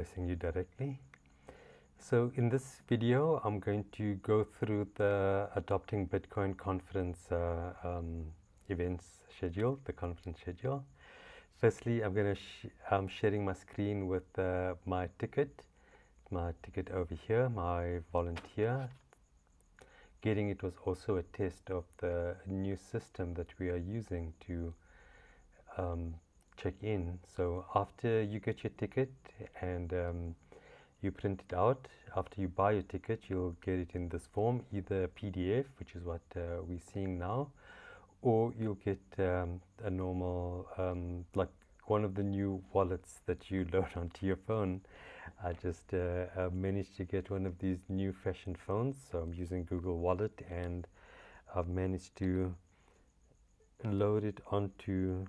addressing you directly. So in this video, I'm going to go through the Adopting Bitcoin conference events schedule, the conference schedule. Firstly, I'm sharing my screen with my ticket over here, my volunteer. Getting it was also a test of the new system that we are using to check in. So after you get your ticket and you print it out, after you buy your ticket, you'll get it in this form, either PDF, which is what we're seeing now, or you'll get a normal, like one of the new wallets that you load onto your phone. I just managed to get one of these new fashioned phones, so I'm using Google Wallet, and I've managed to load it onto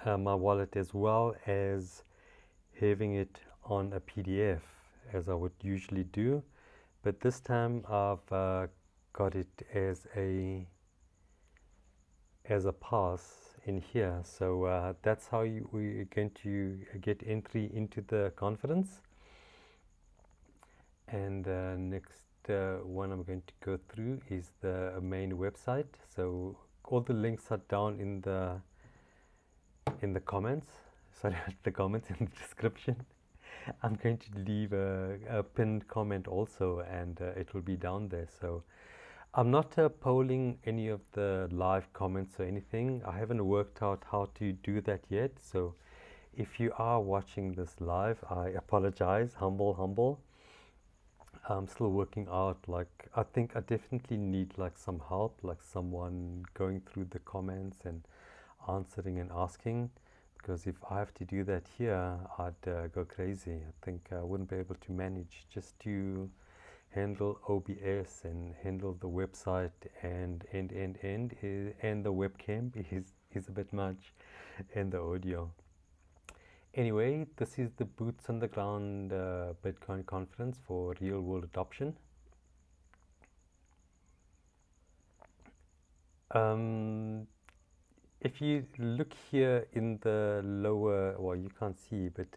my wallet, as well as having it on a PDF as I would usually do, but this time I've got it as a pass in here. So that's how we're going to get entry into the conference. And next one I'm going to go through is the main website. So all the links are down in the comments. Sorry, the comments, in the description. I'm going to leave a pinned comment also, and it will be down there. So I'm not polling any of the live comments or anything. I haven't worked out how to do that yet. So if you are watching this live, I apologize. Humble. I'm still working out, like, I think I definitely need like some help, like someone going through the comments and answering and asking. Because if I have to do that here, I'd go crazy. I think I wouldn't be able to manage just to handle OBS and handle the website and the webcam is a bit much, and the audio. Anyway, this is the boots on the ground Bitcoin conference for real world adoption. If you look here in the lower, well, you can't see, but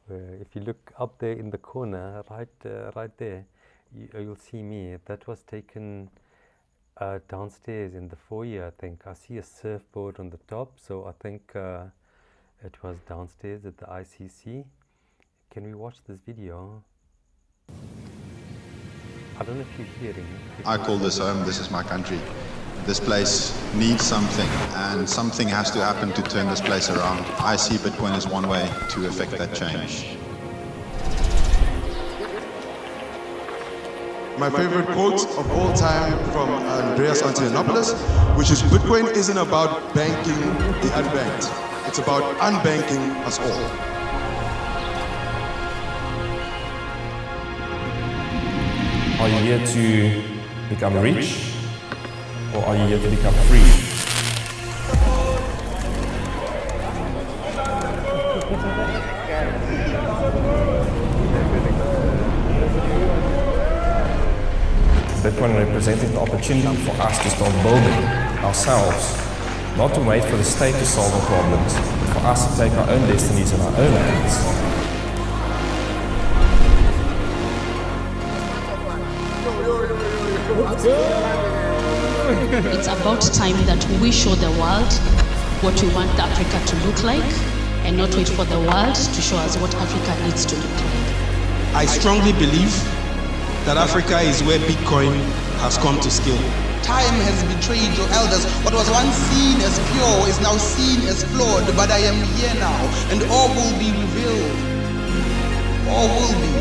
if you look up there in the corner, right there, you'll see me. That was taken downstairs in the foyer, I think. I see a surfboard on the top, so I think it was downstairs at the ICC. Can we watch this video? I don't know if you're hearing. I call this home. This is my country. This place needs something, and something has to happen to turn this place around. I see Bitcoin as one way to effect that change. My favorite quote of all time from Andreas Antonopoulos, which is, Bitcoin isn't about banking the unbanked. It's about unbanking us all. Are you here to become rich, or are you here to become free? Bitcoin represented the opportunity for us to start building ourselves, not to wait for the state to solve our problems, but for us to take our own destinies in our own hands. It's about time that we show the world what we want Africa to look like, and not wait for the world to show us what Africa needs to look like. I strongly believe that Africa is where Bitcoin has come to scale. Time has betrayed your elders. What was once seen as pure is now seen as flawed, but I am here now, and all will be revealed. All will be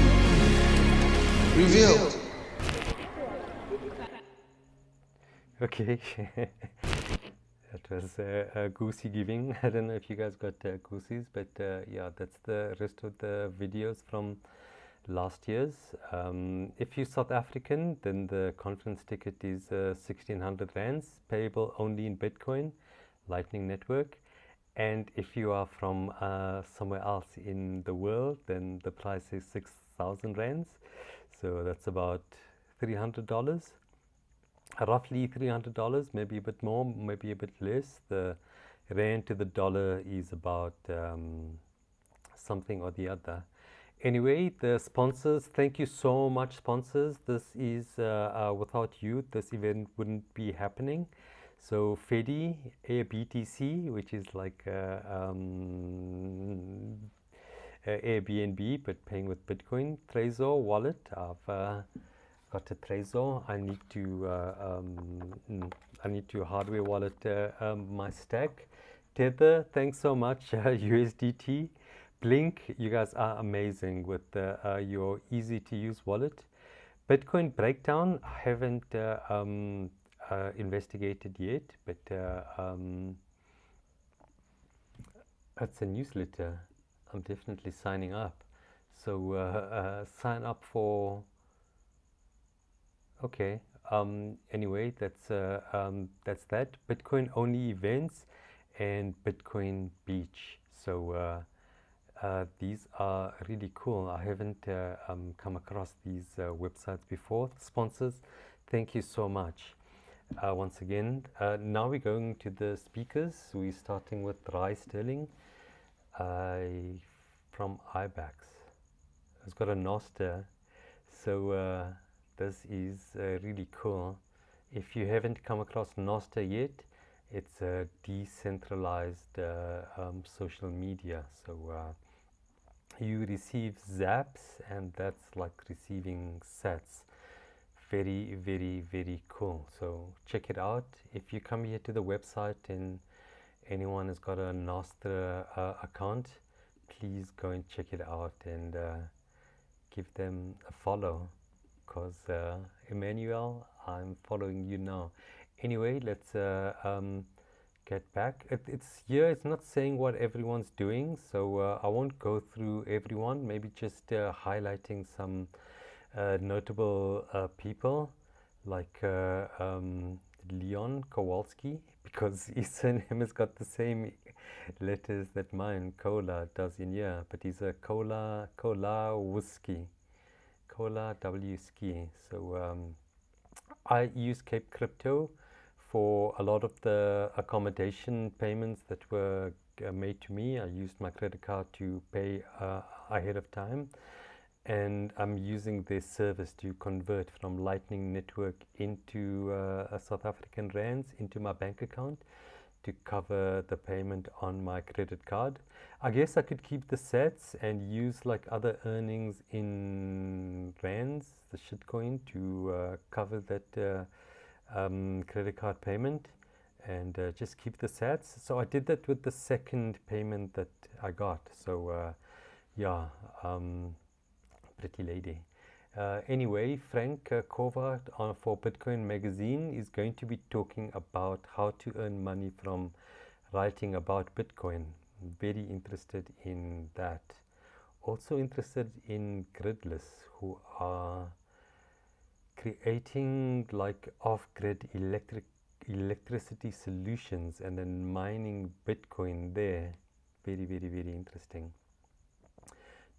revealed. Okay, that was a goosey giving. I don't know if you guys got goosies, but yeah, that's the rest of the videos from last year's. If you're South African, then the conference ticket is 1,600 rands, payable only in Bitcoin, Lightning Network. And if you are from somewhere else in the world, then the price is 6,000 rands. So that's about $300. Roughly $300, maybe a bit more, maybe a bit less. The rand to the dollar is about something or the other. Anyway, the sponsors, thank you so much, sponsors. This is without you, this event wouldn't be happening. So Fedi, AirBTC, which is like Airbnb, but paying with Bitcoin. Trezor wallet, I've got a Trezor. I need to hardware wallet my stack. Tether, thanks so much. USDT. Blink, you guys are amazing with your easy to use wallet. Bitcoin breakdown, I haven't investigated yet, but it's a newsletter. I'm definitely signing up. So sign up for. Okay. Anyway, that's that. Bitcoin only events and Bitcoin Beach. So these are really cool. I haven't come across these websites before. Sponsors, thank you so much. Once again, now we're going to the speakers. We're starting with Rai Sterling from IBAX. It's got a Noster, so this is really cool. If you haven't come across Noster yet, it's a decentralized social media. So you receive zaps, and that's like receiving sats. Very, very, very cool. So check it out. If you come here to the website and anyone has got a Nostra account, please go and check it out and give them a follow, because Emmanuel, I'm following you now. Anyway, let's get back. It's here, it's not saying what everyone's doing, so I won't go through everyone, maybe just highlighting some notable people like Leon Kowalski, because his surname has got the same letters that mine, Kola, does in here, but he's a Kola Whiskey, Kola W Ski. So I use Cape Crypto for a lot of the accommodation payments that were made to me. I used my credit card to pay ahead of time, and I'm using this service to convert from Lightning Network into South African rands into my bank account to cover the payment on my credit card. I guess I could keep the sats and use like other earnings in rands, the shitcoin, to cover that credit card payment, and just keep the sats. So I did that with the second payment that I got. So yeah, pretty lady. Anyway, Frank Kovac for Bitcoin Magazine is going to be talking about how to earn money from writing about Bitcoin. Very interested in that. Also interested in Gridless, who are creating like off-grid electricity solutions and then mining Bitcoin there. Very, very, very interesting.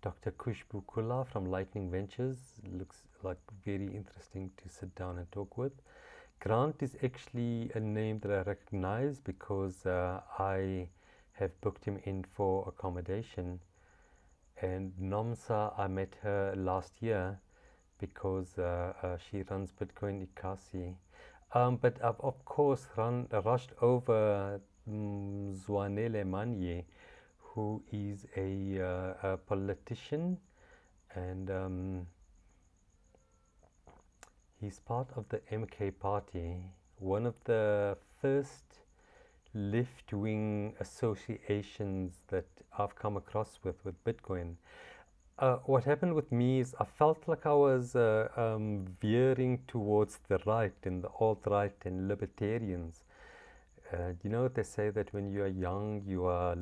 Dr. Kush Bukula from Lightning Ventures looks like very interesting to sit down and talk with. Grant is actually a name that I recognize because I have booked him in for accommodation. And Nomsa, I met her last year because she runs Bitcoin Ikasi. But I've of course rushed over Zwanele Manye, who is a politician, and he's part of the MK party, one of the first left-wing associations that I've come across with Bitcoin. What happened with me is I felt like I was veering towards the right and the alt-right and libertarians. You know, they say that when you are young, you are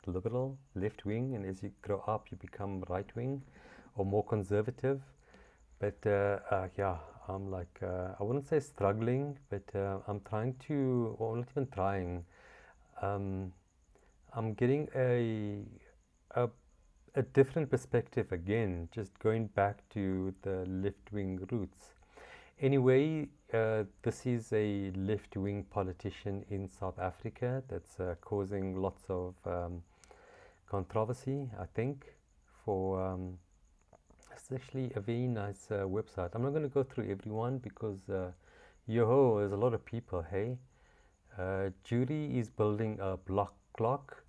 liberal, left-wing, and as you grow up, you become right-wing or more conservative. But yeah, I'm like, I wouldn't say struggling, but I'm trying to, or not even trying. I'm getting a different perspective again, just going back to the left-wing roots. Anyway, this is a left-wing politician in South Africa that's causing lots of controversy, I think, for it's actually a very nice website. I'm not going to go through everyone because yo-ho, there's a lot of people, hey. Judy is building a block clock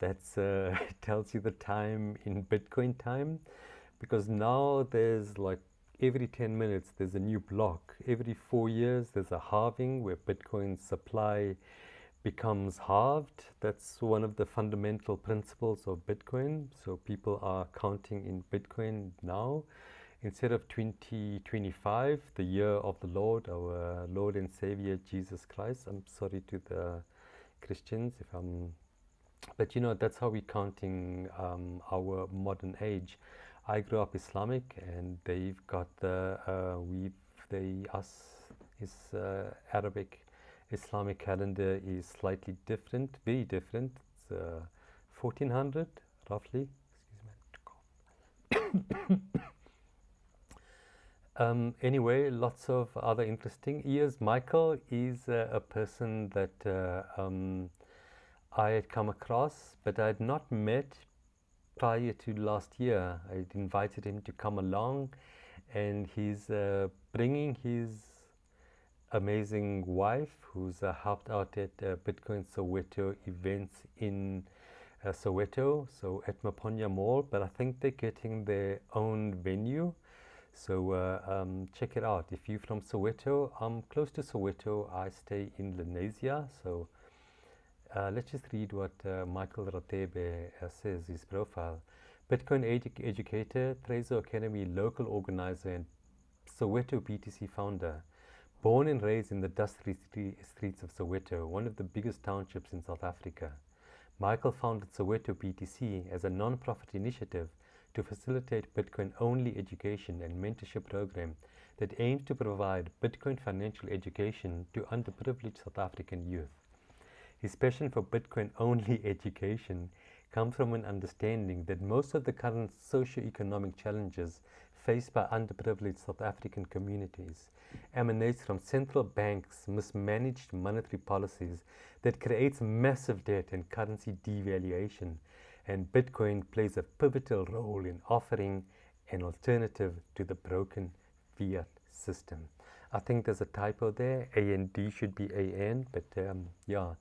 that tells you the time in Bitcoin time, because now there's like every 10 minutes there's a new block. Every 4 years there's a halving where Bitcoin supply becomes halved. That's one of the fundamental principles of Bitcoin. So people are counting in Bitcoin now. Instead of 2025, the year of the Lord, our Lord and Savior Jesus Christ. I'm sorry to the Christians if I'm, but you know, that's how we're counting our modern age. I grew up Islamic, and they've got the Arabic Islamic calendar is slightly different, very different. It's 1400 roughly. Excuse me. Anyway, lots of other interesting ears. Michael is a person that I had come across, but I had not met prior to last year. I invited him to come along, and he's bringing his amazing wife, who's helped out at Bitcoin Soweto events in Soweto, so at Maponya Mall, but I think they're getting their own venue. So check it out. If you're from Soweto, I'm close to Soweto. I stay in Lenasia. So let's just read what Michael Ratebe says, his profile. Bitcoin educator, Trezo Academy local organizer, and Soweto BTC founder. Born and raised in the dusty streets of Soweto, one of the biggest townships in South Africa, Michael founded Soweto BTC as a non-profit initiative to facilitate Bitcoin-only education and mentorship program that aims to provide Bitcoin financial education to underprivileged South African youth. His passion for Bitcoin-only education comes from an understanding that most of the current socio-economic challenges faced by underprivileged South African communities emanates from central banks' mismanaged monetary policies that creates massive debt and currency devaluation, and Bitcoin plays a pivotal role in offering an alternative to the broken fiat system. I think there's a typo there. A-N-D should be A-N, but yeah,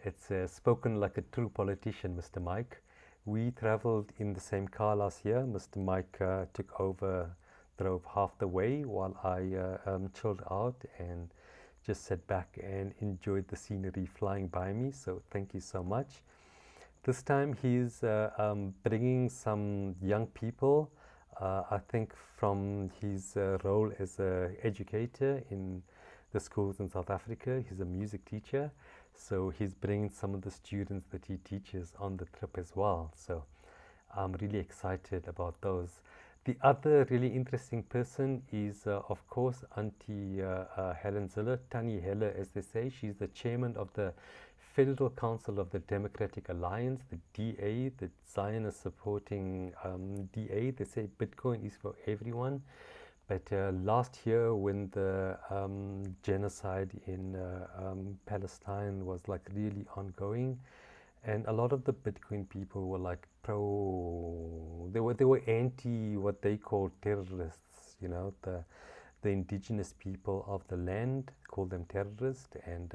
it's spoken like a true politician, Mr. Mike. We traveled in the same car last year. Mr. Mike took over, drove half the way while I chilled out and just sat back and enjoyed the scenery flying by me. So thank you so much. This time he's bringing some young people, I think from his role as an educator in the schools in South Africa. He's a music teacher, so he's bringing some of the students that he teaches on the trip as well. So I'm really excited about those. The other really interesting person is, of course, Auntie Helen Zille, Tannie Helle as they say. She's the chairman of the Federal Council of the Democratic Alliance, the DA, the Zionist supporting DA. They say Bitcoin is for everyone. But last year, when the genocide in Palestine was like really ongoing, and a lot of the Bitcoin people were like they were anti what they call terrorists, you know, the indigenous people of the land, call them terrorists, and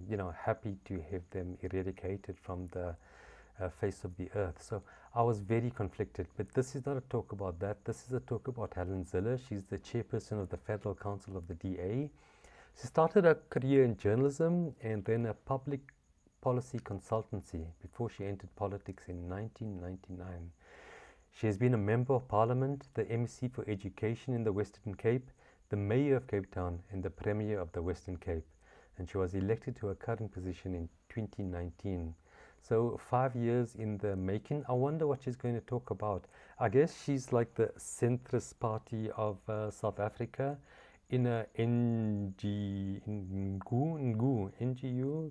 you know, happy to have them eradicated from the face of the earth. So I was very conflicted, but this is not a talk about that. This is a talk about Helen Zille. She's the chairperson of the Federal Council of the DA. She started her career in journalism and then a public policy consultancy before she entered politics in 1999. She has been a member of parliament, the MEC for Education in the Western Cape, the Mayor of Cape Town, and the Premier of the Western Cape. And she was elected to her current position in 2019. So 5 years in the making. I wonder what she's going to talk about. I guess she's like the centrist party of South Africa in a NGU,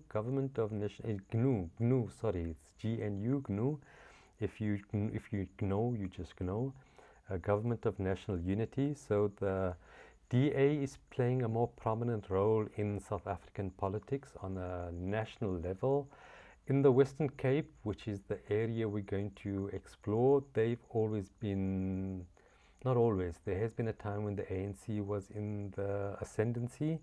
Government of National, GNU, sorry, it's GNU, GNU. If you know, you just know. Government of National Unity. So the DA is playing a more prominent role in South African politics on a national level. In the Western Cape, which is the area we're going to explore, they've always been, not always, there has been a time when the ANC was in the ascendancy,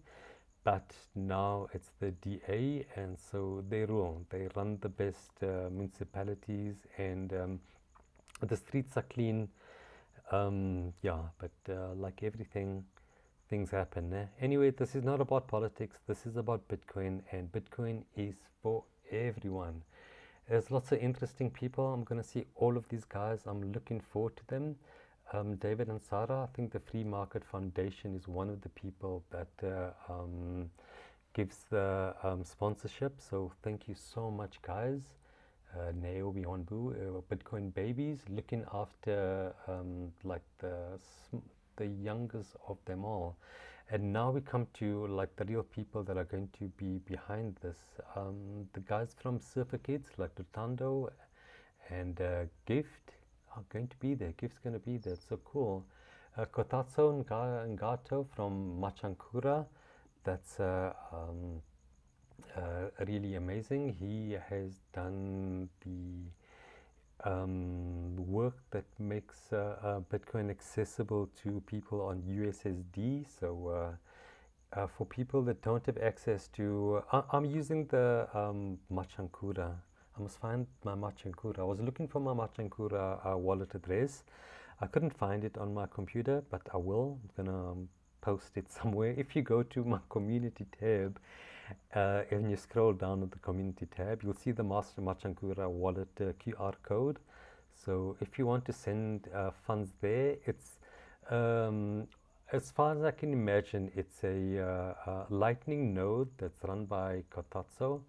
but now it's the DA, and so they rule. They run the best municipalities, and the streets are clean. Yeah, but like everything, things happen. Anyway, this is not about politics. This is about Bitcoin, and Bitcoin is for everyone. There's lots of interesting people. I'm going to see all of these guys. I'm looking forward to them. David and Sarah, I think the Free Market Foundation is one of the people that gives the sponsorship. So thank you so much, guys. Naomi Onbu, Bitcoin babies, looking after like the youngest of them all. And now we come to like the real people that are going to be behind this. The guys from Surfer Kids like Lutando and Gift are going to be there. Gift's going to be there. It's so cool. Kotatso Ngato from Machankura. That's really amazing. He has done the work that makes Bitcoin accessible to people on USSD. So for people that don't have access to, I'm using the Machankura. I must find my Machankura. I was looking for my Machankura wallet address. I couldn't find it on my computer, but I will. I'm gonna post it somewhere. If you go to my community tab, and you scroll down at the community tab, you'll see the Master Machankura wallet QR code. So if you want to send funds there, it's as far as I can imagine, it's a Lightning node that's run by Kotatso,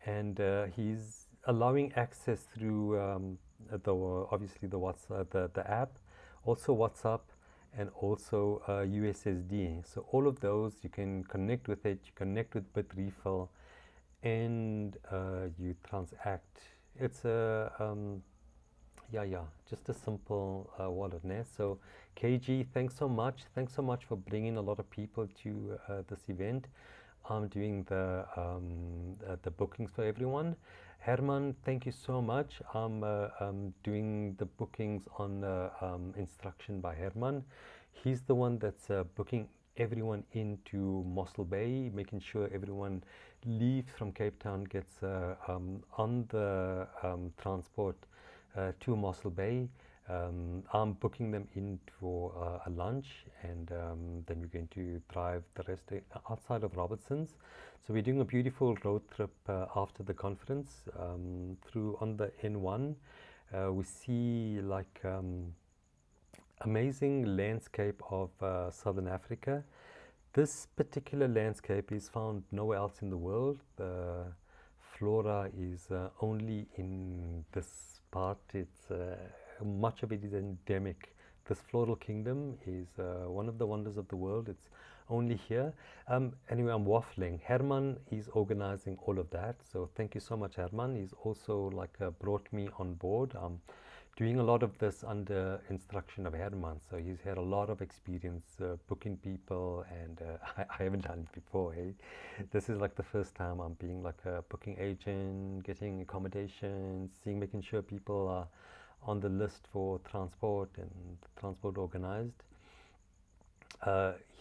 and he's allowing access through obviously the WhatsApp, the app, also WhatsApp, and also USSD. So all of those you can connect with it. You connect with Bitrefill, and you transact. It's a just a simple wallet. So KG, thanks so much. Thanks so much for bringing a lot of people to this event. I'm doing the bookings for everyone. Herman, thank you so much. I'm doing the bookings on instruction by Herman. He's the one that's booking everyone into Mossel Bay, making sure everyone leaves from Cape Town, gets on the transport to Mossel Bay. I'm booking them in for a lunch, and then we're going to drive the rest outside of Robertson's. So we're doing a beautiful road trip after the conference through on the N1. We see like amazing landscape of Southern Africa. This particular landscape is found nowhere else in the world. The flora is only in this part. It's much of it is endemic. This floral kingdom is one of the wonders of the world. It's only here. Anyway, I'm waffling. Herman is organizing all of that. So thank you so much, Herman. He's also like brought me on board. I'm doing a lot of this under instruction of Herman. So he's had a lot of experience booking people, and I haven't done it before. Hey? This is like the first time I'm being like a booking agent, getting accommodations, making sure people are on the list for transport and transport organized.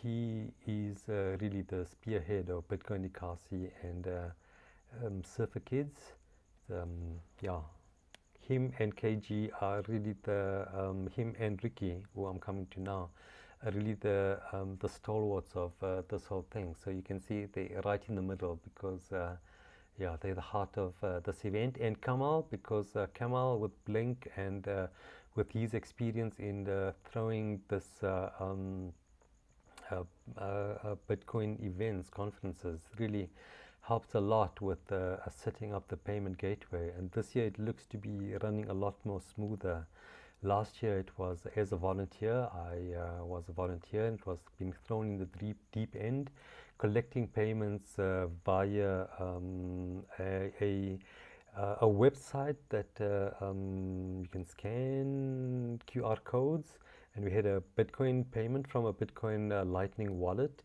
He is really the spearhead of Bitcoin Ikasi and Surfer Kids. Him and KG are really the him and Ricky, who I'm coming to now, are really the stalwarts of this whole thing. So you can see they're right in the middle, because they're the heart of this event. And Kamal, because Kamal with Blink and with his experience in throwing this Bitcoin events, conferences, really helped a lot with setting up the payment gateway. And this year it looks to be running a lot more smoother. Last year it was as a volunteer. I was a volunteer, and it was being thrown in the deep end, collecting payments via a website that you can scan QR codes, and we had a Bitcoin payment from a Bitcoin Lightning wallet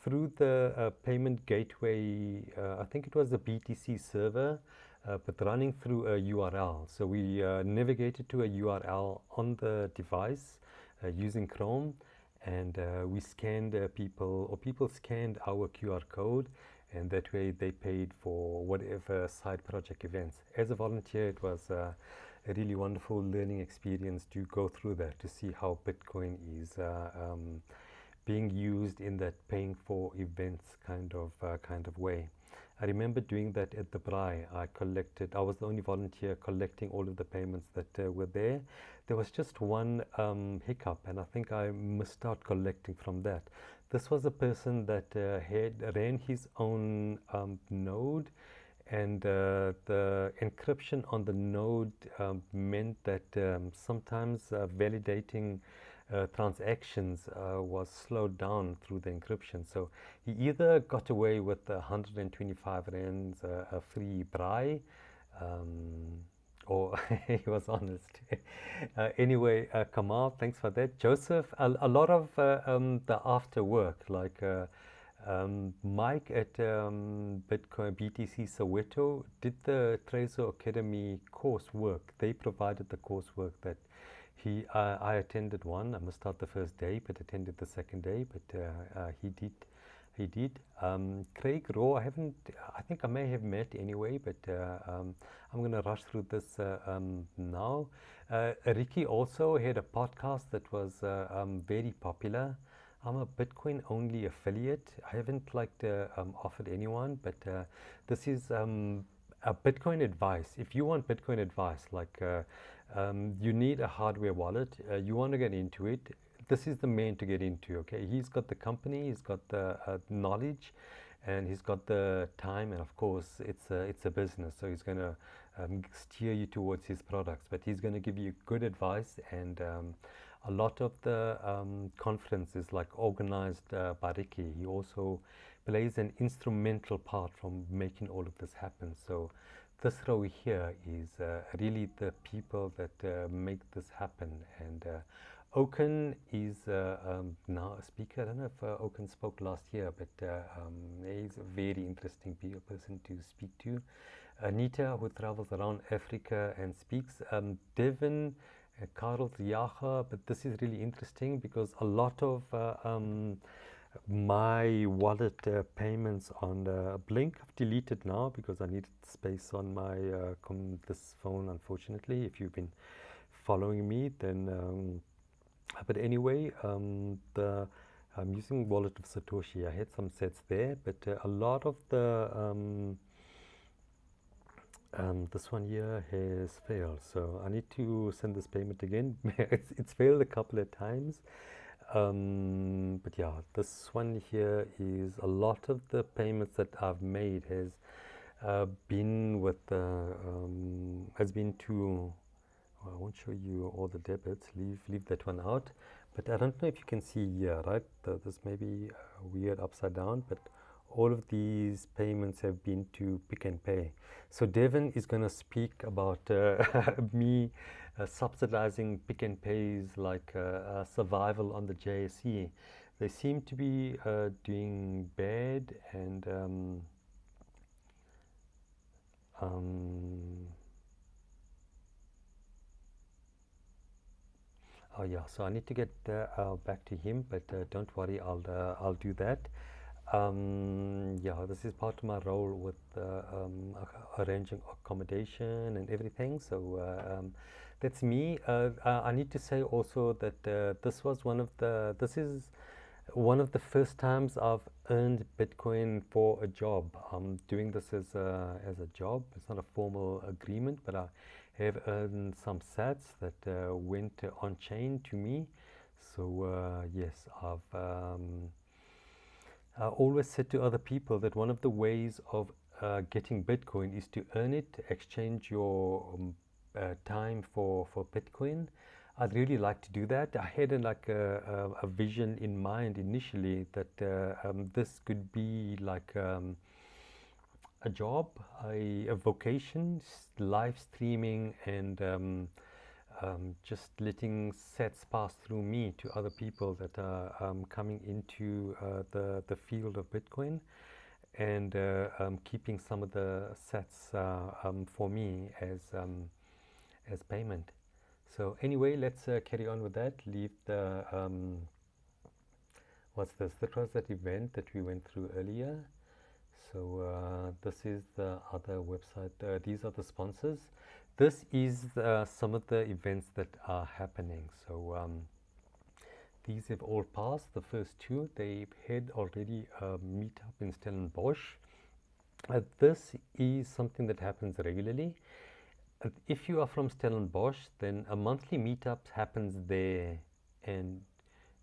through the payment gateway. I think it was the BTC server, but running through a URL. So we navigated to a URL on the device using Chrome, and we scanned people scanned our QR code, and that way they paid for whatever side project events. As a volunteer, it was a really wonderful learning experience to go through that, to see how Bitcoin is being used in that paying for events kind of way. I remember doing that at the Braai. I was the only volunteer collecting all of the payments that were there. There was just one hiccup, and I think I missed out collecting from that. This was a person that ran his own node, and the encryption on the node meant that sometimes validating transactions was slowed down through the encryption. So he either got away with 125 rands a free Braai, or he was honest. Anyway, Kamal, thanks for that. Joseph, a lot of the after work, like Mike at Bitcoin BTC Soweto did the Trezor Academy coursework. They provided the coursework that I attended one. I missed out the first day, but attended the second day. But he did. Craig Raw, I think I may have met anyway, but I'm going to rush through this now. Ricky also had a podcast that was very popular. I'm a Bitcoin only affiliate. I haven't offered anyone, but this is a Bitcoin advice. If you want Bitcoin advice, you need a hardware wallet, you want to get into it, this is the man to get into. Okay, he's got the company, he's got the knowledge, and he's got the time, and of course it's a business, so he's going to steer you towards his products, but he's going to give you good advice. And a lot of the conference is organized by Ricky. He also plays an instrumental part from making all of this happen. So this row here is really the people that make this happen. And Oken is now a speaker. I don't know if Oken spoke last year, but he's a very interesting person to speak to. Anita, who travels around Africa and speaks. Devin, Karel Jager, but this is really interesting because a lot of my wallet payments on Blink I've deleted now because I needed space on my this phone, unfortunately. If you've been following me, then but anyway, I'm using Wallet of Satoshi. I had some sets there, but a lot of the this one here has failed, so I need to send this payment again. It's failed a couple of times, but yeah, this one here is a lot of the payments that I've made has been with has been to. Well, I won't show you all the debits. Leave that one out. But I don't know if you can see here, right? This may be weird upside down, but all of these payments have been to Pick n Pay. So Devin is going to speak about me subsidizing Pick n Pay's survival on the JSE. They seem to be doing bad, and oh yeah, so I need to get back to him, but don't worry, I'll do that. Yeah, this is part of my role with arranging accommodation and everything. So that's me. I need to say also that this is one of the first times I've earned Bitcoin for a job. I'm doing this as a job. It's not a formal agreement, but I have earned some sats that went on chain to me. So yes, I always said to other people that one of the ways of getting Bitcoin is to earn it, exchange your time for Bitcoin. I'd really like to do that. I had a vision in mind initially that this could be like a job, a vocation, live streaming and just letting sets pass through me to other people that are coming into the field of Bitcoin, and keeping some of the sats for me as payment. So anyway, let's carry on with that. Leave the what's this? That was that event that we went through earlier. So this is the other website. These are the sponsors. This is some of the events that are happening. So these have all passed. The first two, they had already a meetup in Stellenbosch. This is something that happens regularly. If you are from Stellenbosch, then a monthly meetup happens there, and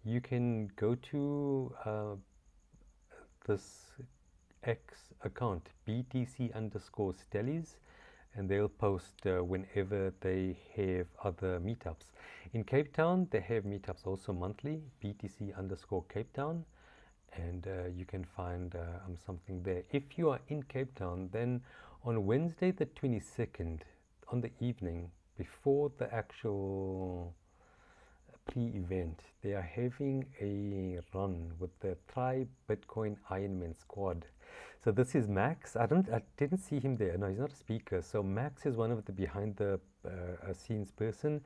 you can go to this X account, BTC_Stellies, and they'll post whenever they have other meetups. In Cape Town, they have meetups also monthly, BTC_Cape Town, and you can find something there. If you are in Cape Town, then on Wednesday the 22nd, on the evening, before the actual pre-event, they are having a run with the Try Bitcoin Ironman squad. So this is Max. I didn't see him there. No, he's not a speaker. So Max is one of the behind the scenes person.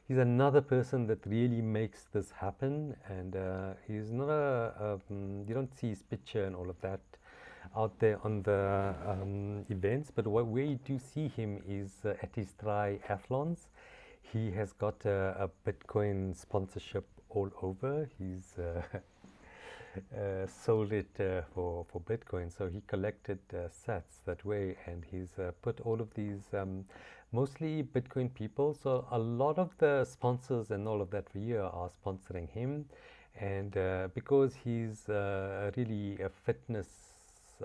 He's another person that really makes this happen, and he's not you don't see his picture and all of that out there on the events, but where you do see him is at his triathlons. He has got a Bitcoin sponsorship all over. He's sold it for Bitcoin, so he collected sats that way, and he's put all of these mostly Bitcoin people. So a lot of the sponsors and all of that for year are sponsoring him, and because he's really a fitness,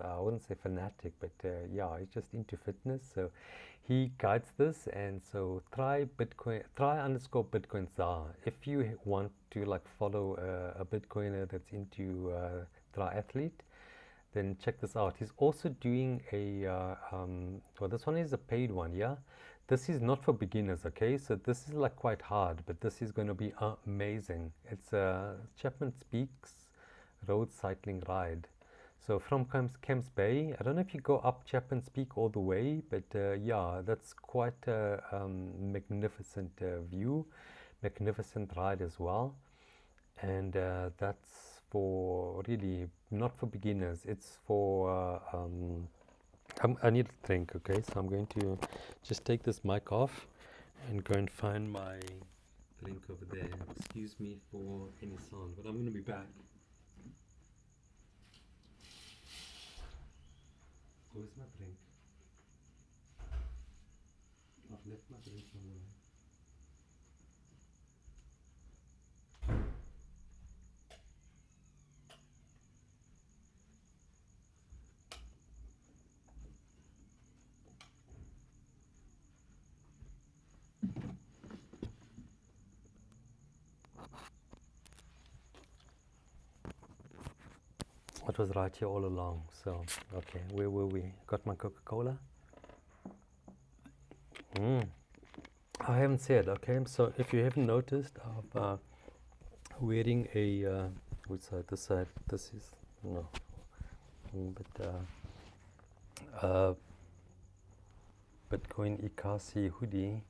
I wouldn't say fanatic, but yeah, he's just into fitness. So he guides this, and so try _Bitcoin Tsar. If you want to like follow a Bitcoiner that's into triathlete, then check this out. He's also doing a well, this one is a paid one, yeah. This is not for beginners, okay? So this is like quite hard, but this is going to be amazing. It's Chapman Speaks Road Cycling Ride. So from Camps Bay, I don't know if you go up Chapman Peak all the way, but yeah, that's quite a magnificent view, magnificent ride as well. And that's for really not for beginners. It's for I need a drink, okay? So I'm going to just take this mic off and go and find my drink over there. Excuse me for any sound, but I'm going to be back. Where's my drink? I've left my drink somewhere. It was right here all along. So, okay, where were we? Got my Coca-Cola. I haven't said, okay, so if you haven't noticed, I'm wearing a, which side? This side, this is, no, but Bitcoin Ikasi hoodie.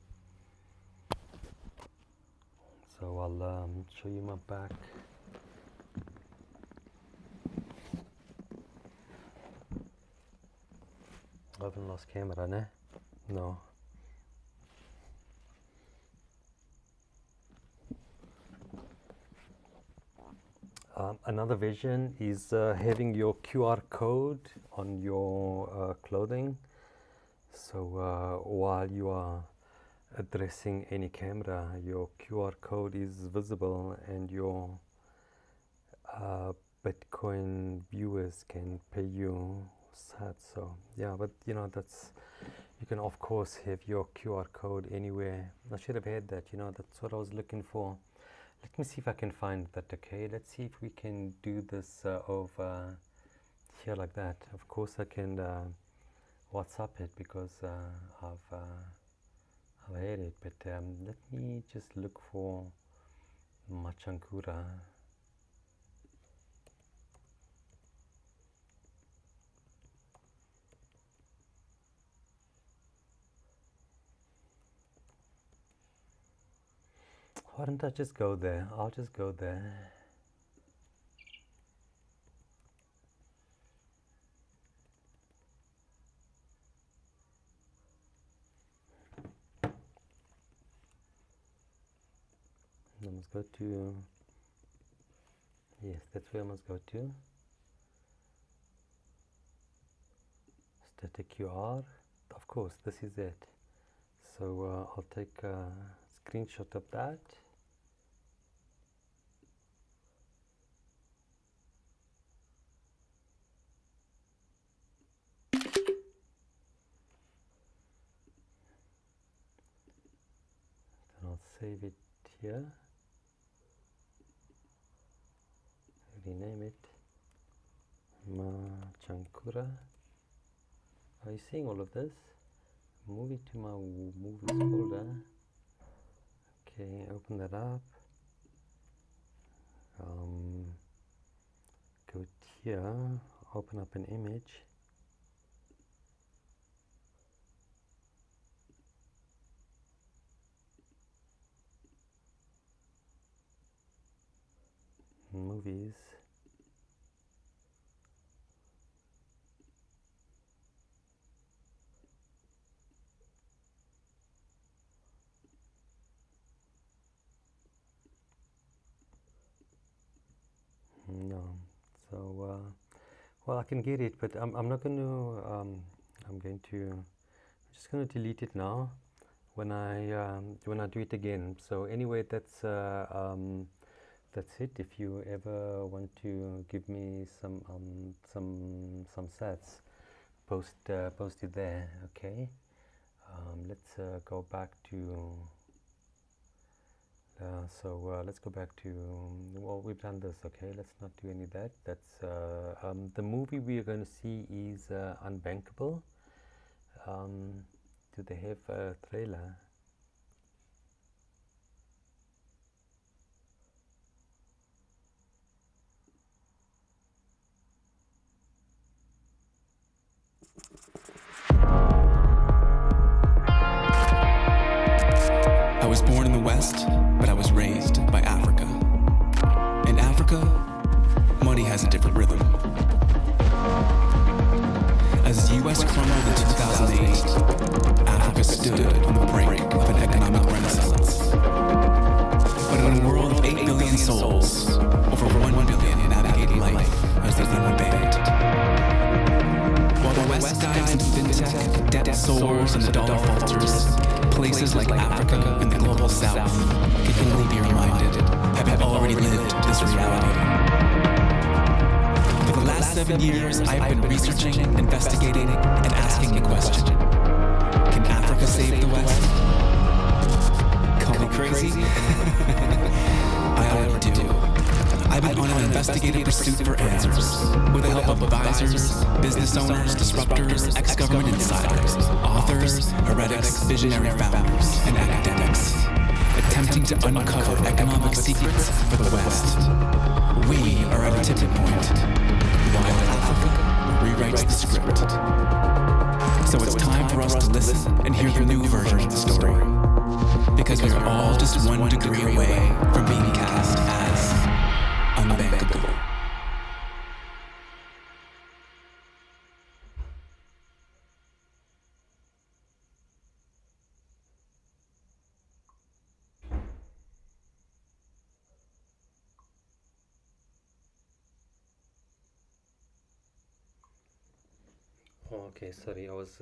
So I'll show you my back. I haven't lost camera, ne? No. Another vision is having your QR code on your clothing. So while you are addressing any camera, your QR code is visible, and your Bitcoin viewers can pay you sats. So yeah, but you know, that's, you can of course have your QR code anywhere. I should have had that, you know, that's what I was looking for. Let me see if I can find that. Okay, let's see if we can do this over here like that. Of course I can WhatsApp it because I've had it, but let me just look for Machankura. Why don't I just go there? I'll just go there. I must go to, yes, that's where I must go to. Static QR, of course, this is it. So I'll take a screenshot of that. Then I'll save it here. Rename it Machankura. Are you seeing all of this? Move it to my movies folder. Okay, open that up. Go here, open up an image. Movies. No, so well, I can get it, but I'm not going to. I'm just going to delete it now. When I do it again. So anyway, that's it. If you ever want to give me some sats, post it there. Okay. Let's go back to. Let's go back to, well, we've done this, okay, let's not do any of that. That's, the movie we are going to see is Unbankable. Do they have a trailer? I was born in the West, but I was raised by Africa. In Africa, money has a different rhythm. As the U.S. crumbled in 2008, Africa stood on the brink of an economic renaissance. But in a world of 8 billion souls, over 1 billion navigate life as they unbanked. While the West dives into fintech, debt soars and the dollar falters, places like Africa and the global South can only be reminded, having already lived this reality. For the last 7 years, I've been researching, investigating, and asking the question, can Africa save the West? Call me crazy? I already do. I've been on an investigative pursuit for answers, with the help of advisors, business owners, disruptors, ex-government insiders, authors, heretics, visionary founders, and academics, attempting to uncover economic secrets for the West. We are at a tipping point, while Africa rewrites the script. So it's time for us to listen and hear the new version of the story, because we are all just 1 degree away from being cast as unbankable. Oh, okay, sorry, I was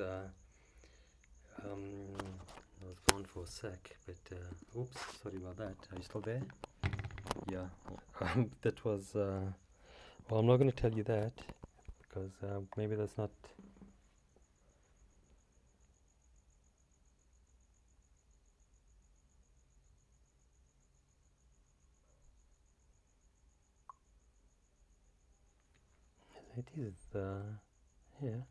gone for a sec, but oops, sorry about that. Are you still there? Yeah, that was, well, I'm not going to tell you that, because maybe that's not, it is, yeah.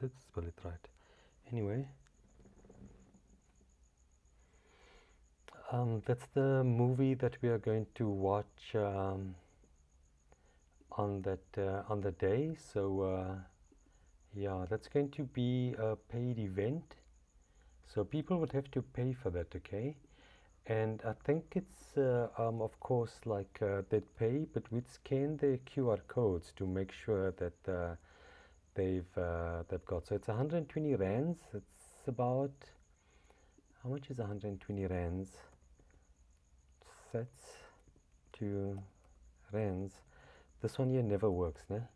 did spell it right. Anyway, that's the movie that we are going to watch on the day. So yeah, that's going to be a paid event. So people would have to pay for that, okay? And I think it's, of course, like they'd pay, but we'd scan their QR codes to make sure that they've got. So it's 120 rands. It's about, how much is 120 rands? Sets to rands. This one here never works, ne?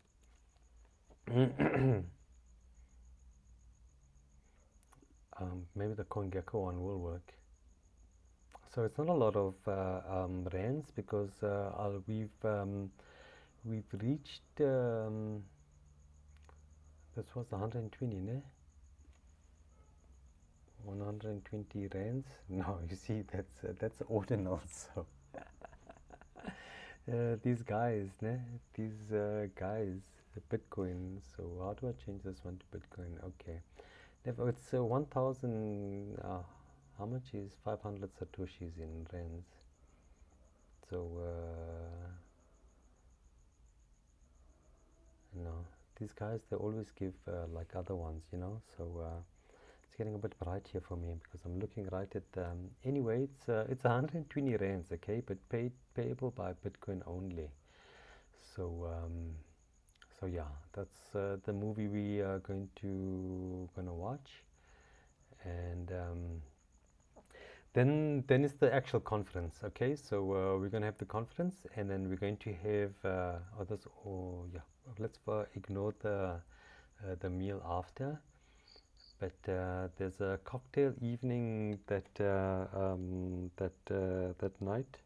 Maybe the CoinGecko one will work. So it's not a lot of rands because we've reached this was 120, ne? 120 rands. No, you see, that's ordinal. So these guys, ne? These guys, the Bitcoin. So how do I change this one to Bitcoin? Okay, it's 1,000. How much is 500 satoshis in rands? So no, these guys, they always give like other ones, you know. So it's getting a bit bright here for me because I'm looking right at. Anyway, it's 120 rands, okay, but payable by Bitcoin only. So so yeah, that's the movie we are gonna watch, and then it's the actual conference, okay? So we're gonna have the conference, and then we're going to have let's ignore the meal after. But there's a cocktail evening that night.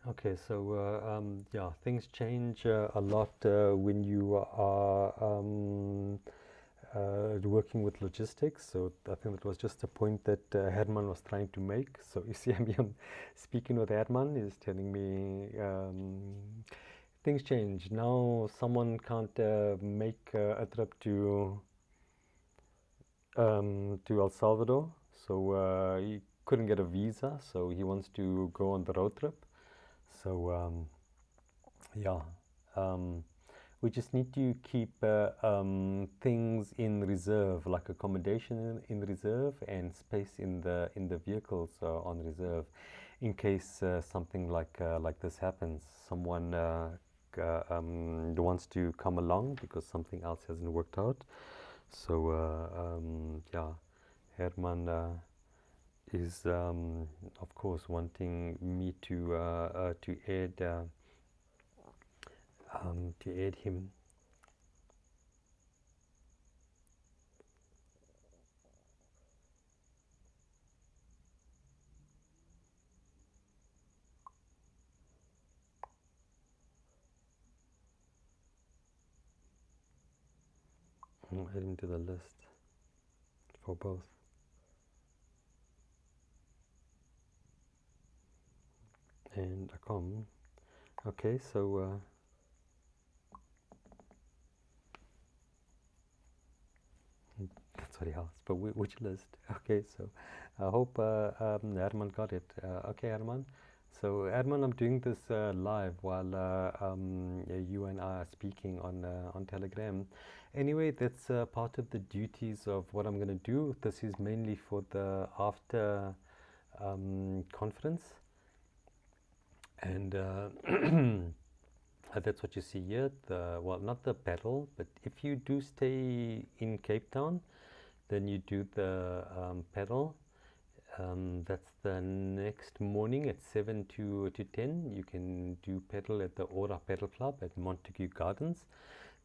Okay, so yeah, things change a lot when you are working with logistics. So I think that was just a point that Herman was trying to make. So you see, I'm speaking with Herman. He's telling me things change. Now someone can't make a trip to El Salvador. So he couldn't get a visa. So he wants to go on the road trip. So yeah, we just need to keep things in reserve, like accommodation in reserve and space in the vehicles on reserve, in case something like this happens. Someone wants to come along because something else hasn't worked out. So yeah, Herman is of course wanting me to aid him. Add him to the list for both. And a com. Okay, so that's what he asked, but which list? Okay, so I hope Herman got it. Okay, Herman. So Herman, I'm doing this live while you and I are speaking on Telegram. Anyway, that's part of the duties of what I'm going to do. This is mainly for the after conference. And that's what you see here. Well, not the pedal, but if you do stay in Cape Town, then you do the pedal. That's the next morning at 7 to 10. You can do pedal at the Aura Pedal Club at Montague Gardens.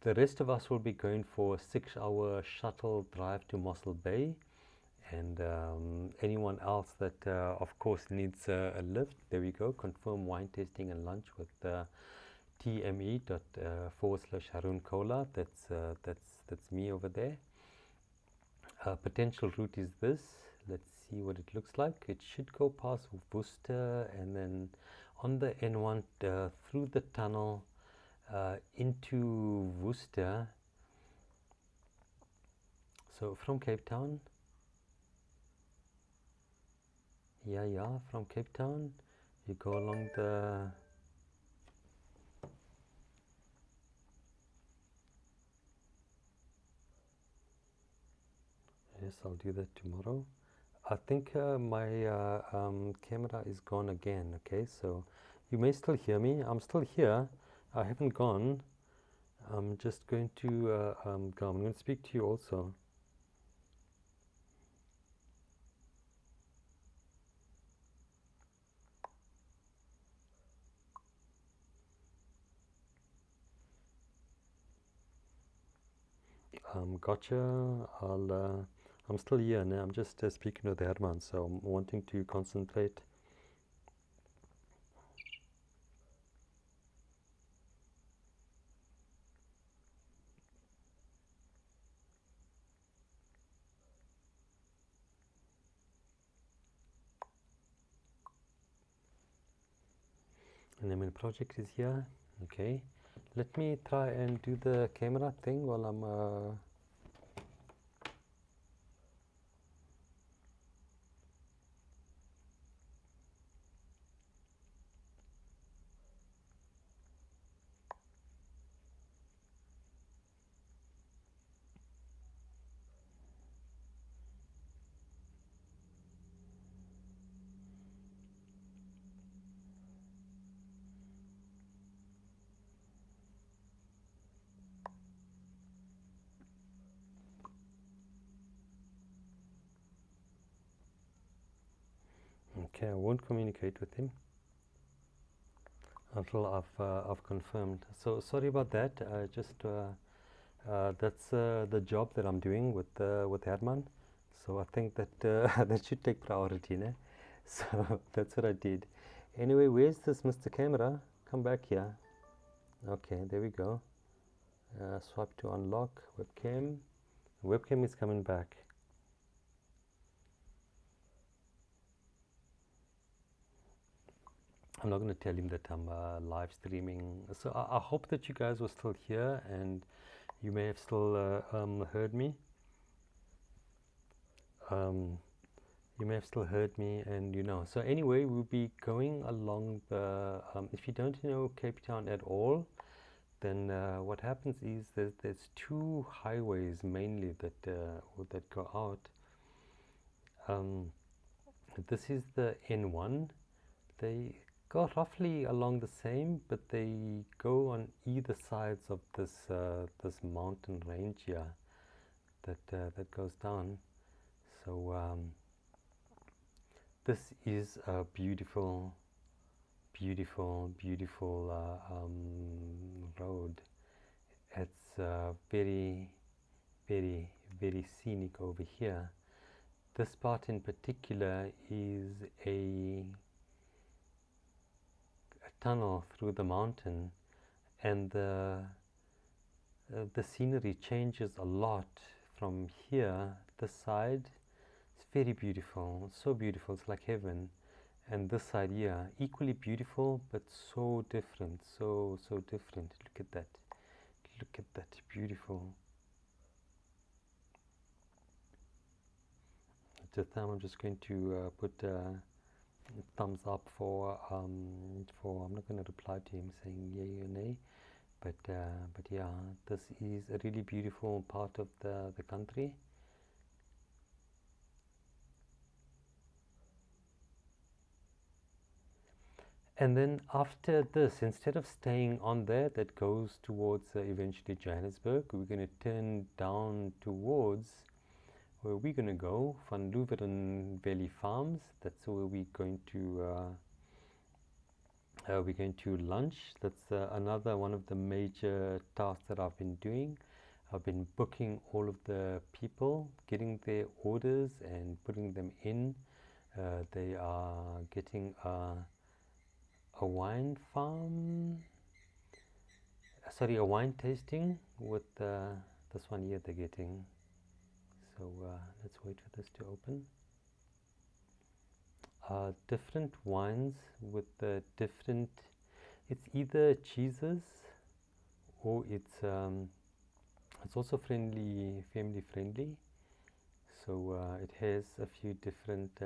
The rest of us will be going for a 6-hour shuttle drive to Mossel Bay. And anyone else that, of course, needs a lift, there we go. Confirm wine tasting and lunch with tme./Haroon Kola. That's me over there. Potential route is this. Let's see what it looks like. It should go past Worcester and then on the N1 through the tunnel into Worcester. So from Cape Town. From Cape Town, you go along the yes, I'll do that tomorrow. I think my camera is gone again. Okay, so you may still hear me. I'm still here. I haven't gone. I'm just going to go. I'm going to speak to you also. Gotcha. I'm still here now. I'm just speaking with Herman, so I'm wanting to concentrate. And then my project is here. Okay. Let me try and do the camera thing while I'm okay. I won't communicate with him until I've confirmed. So sorry about that. That's the job that I'm doing with Herman. So I think that that should take priority, né? So that's what I did. Anyway, where's this Mr. Camera? Come back here. Okay, there we go. Swipe to unlock webcam. Webcam is coming back. I'm not going to tell him that I'm live streaming. So I hope that you guys were still here and you may have still heard me. You may have still heard me, and you know. So anyway, we'll be going along the. If you don't know Cape Town at all, then what happens is that there's two highways mainly that go out. This is the N1. They go roughly along the same, but they go on either sides of this this mountain range here that goes down. So this is a beautiful, beautiful, beautiful road. It's very, very, very scenic over here. This part in particular is a tunnel through the mountain, and the scenery changes a lot from here. This side, it's very beautiful, so beautiful, it's like heaven. And this side here, equally beautiful, but so different, so different. Look at that, beautiful. At the time, I'm just going to put thumbs up for I'm not going to reply to him saying yay or nay, but yeah, this is a really beautiful part of the country. And then after this, instead of staying on there, that goes towards eventually Johannesburg, we're going to turn down towards where we're going to go, Van Louveren Valley Farms. That's where we're going to lunch. That's another one of the major tasks that I've been doing. I've been booking all of the people, getting their orders and putting them in. They are getting a wine farm, sorry, a wine tasting with this one here they're getting. So let's wait for this to open. Different wines with different, it's either cheeses or it's also family friendly. So it has a few different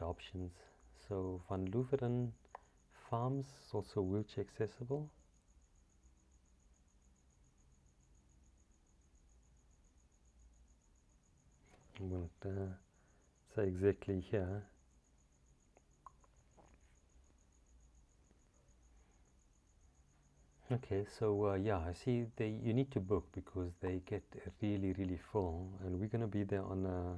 options. So Van Louveren Farms is also wheelchair accessible. I'm going to say exactly here. Okay, so yeah, I see you need to book because they get really full, and we're going to be there on a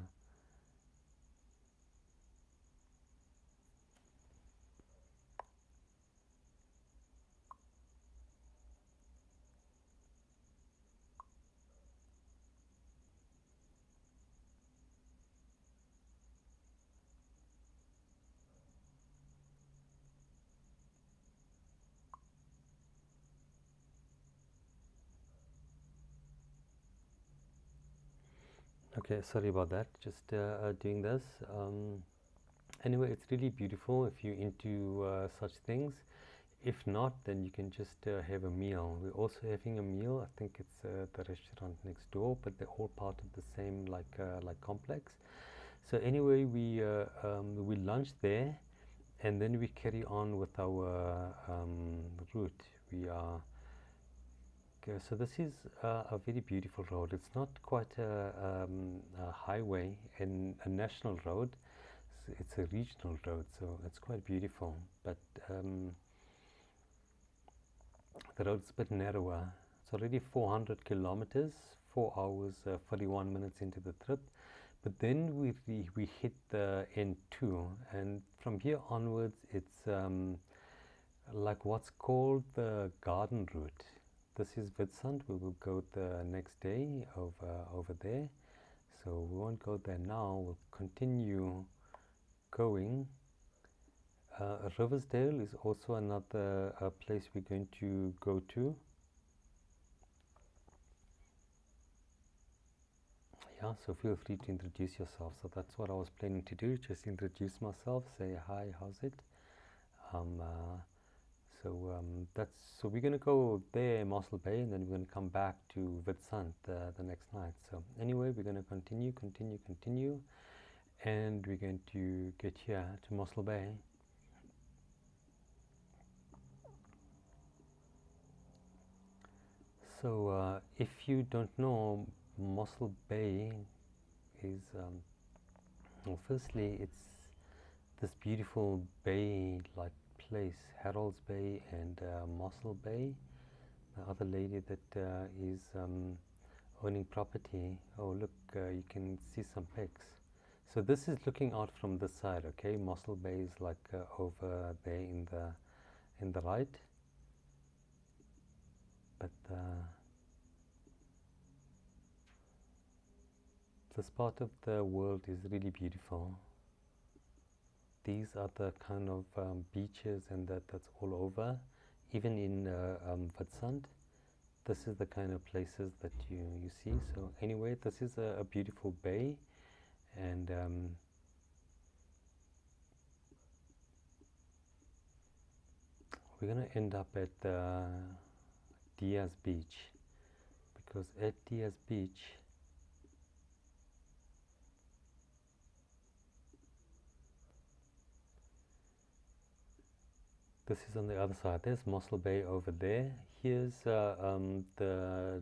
okay, sorry about that, just doing this. Anyway, it's really beautiful if you're into such things. If not, then you can just have a meal. We're also having a meal. I think it's the restaurant next door, but they're all part of the same like complex. So anyway, we lunch there, and then we carry on with our route. We are so this is a very beautiful road. It's not quite a highway and a national road. It's a regional road, so it's quite beautiful. But the road's a bit narrower. It's already 400 kilometers, 4 hours, 41 minutes into the trip. But then we hit the N2, and from here onwards, it's like what's called the garden route. This is Witstrand. We will go the next day over there. So we won't go there now. We'll continue going. Riversdale is also another place we're going to go to. Yeah, so feel free to introduce yourself. So that's what I was planning to do, just introduce myself, say hi, how's it? So we're going to go there, Mossel Bay, and then we're going to come back to Witstrand the next night. So anyway, we're going to continue, and we're going to get here to Mossel Bay. So if you don't know, Mossel Bay is, well, firstly, it's this beautiful bay-like place, Harold's Bay and Mossel Bay. The other lady that is owning property. Oh, look, you can see some pics. So this is looking out from this side, okay? Mossel Bay is like over there in the right. But this part of the world is really beautiful. These are the kind of beaches and that's all over. Even in Witstrand, this is the kind of places that you see. So anyway, this is a beautiful bay, and we're going to end up at Diaz Beach, because at Diaz Beach this is on the other side. There's Mossel Bay over there. Here's the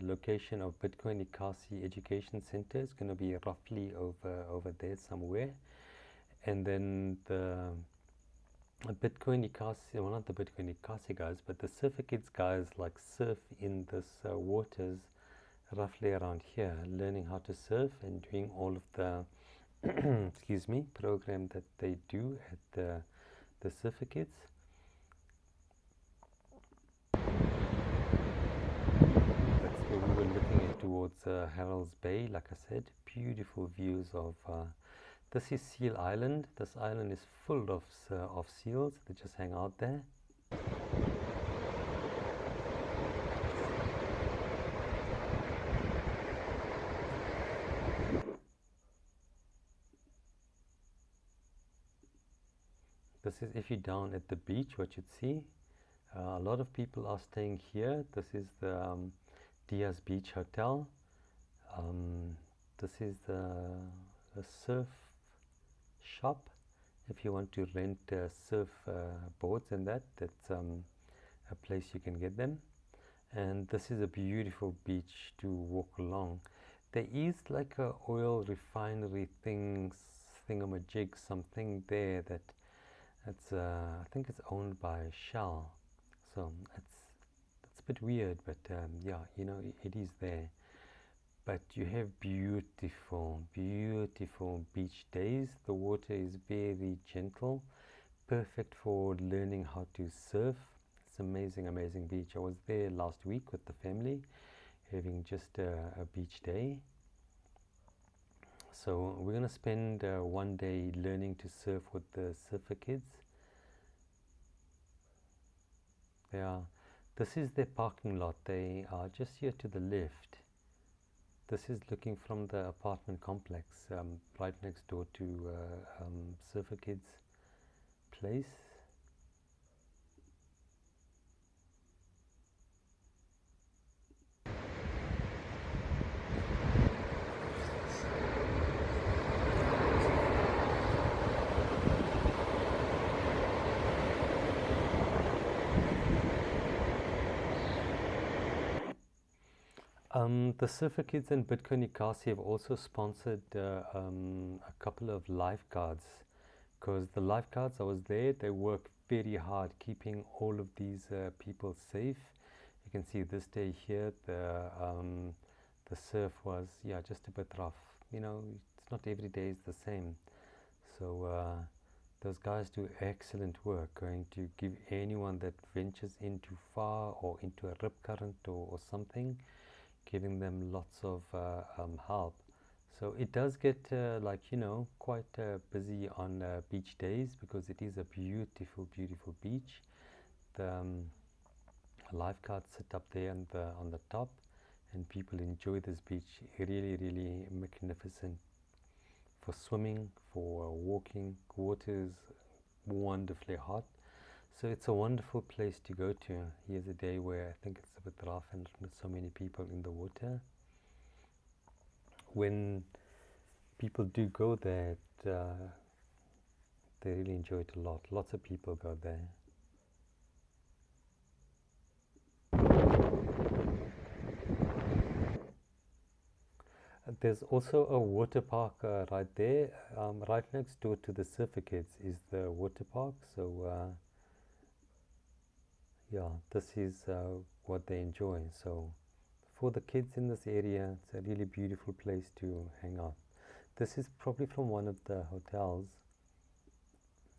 location of Bitcoin Ikasi Education Center. It's going to be roughly over there somewhere. And then the Bitcoin Ikasi, well, not the Bitcoin Ikasi guys, but the Surfer Kids guys like surf in this waters roughly around here, learning how to surf and doing all of the excuse me, program that they do at the Surfer Kids. That's where we were looking at towards Harrel's Bay. Like I said, beautiful views of this is Seal Island. This island is full of seals that just hang out there. This is if you're down at the beach, what you'd see. A lot of people are staying here. This is the Diaz Beach Hotel. This is the surf shop. If you want to rent surf boards and that's a place you can get them. And this is a beautiful beach to walk along. There is like a oil refinery thingamajig, something there that's I think it's owned by Shell. So it's a bit weird, but yeah, you know, it is there. But you have beautiful beach days. The water is very gentle, perfect for learning how to surf. It's amazing beach. I was there last week with the family, having just a beach day. So we're going to spend one day learning to surf with the Surfer Kids. This is their parking lot. They are just here to the left. This is looking from the apartment complex, right next door to Surfer Kids place. The Surfer Kids and Bitcoin Ikasi have also sponsored a couple of lifeguards, because the lifeguards, I was there, they work very hard keeping all of these people safe. You can see this day here, the surf was, yeah, just a bit rough. You know, it's not every day is the same. So those guys do excellent work, going to give anyone that ventures in too far or into a rip current or something, giving them lots of help. So it does get like, you know, quite busy on beach days, because it is a beautiful beach. The lifeguards sit up there on the top, and people enjoy this beach. Really magnificent for swimming, for walking. Water is wonderfully hot. So it's a wonderful place to go to. Here's a day where I think it's a bit rough and with so many people in the water. When people do go there, they really enjoy it a lot. Lots of people go there. There's also a water park right there. Right next door to the Surfer Kids is the water park. So yeah, this is what they enjoy. So for the kids in this area, it's a really beautiful place to hang out. This is probably from one of the hotels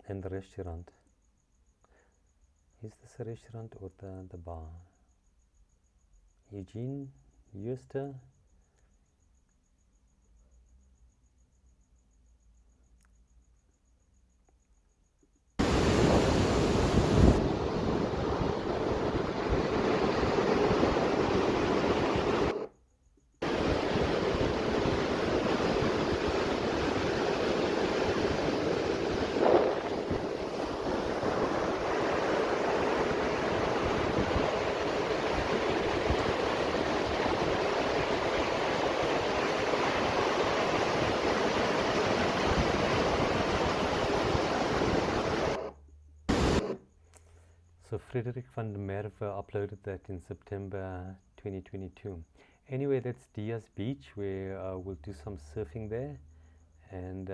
and the restaurant. Is this a restaurant or the bar? Eugene Euster. So Frederik van der Merwe uploaded that in September 2022. Anyway, that's Diaz Beach, where we'll do some surfing there, and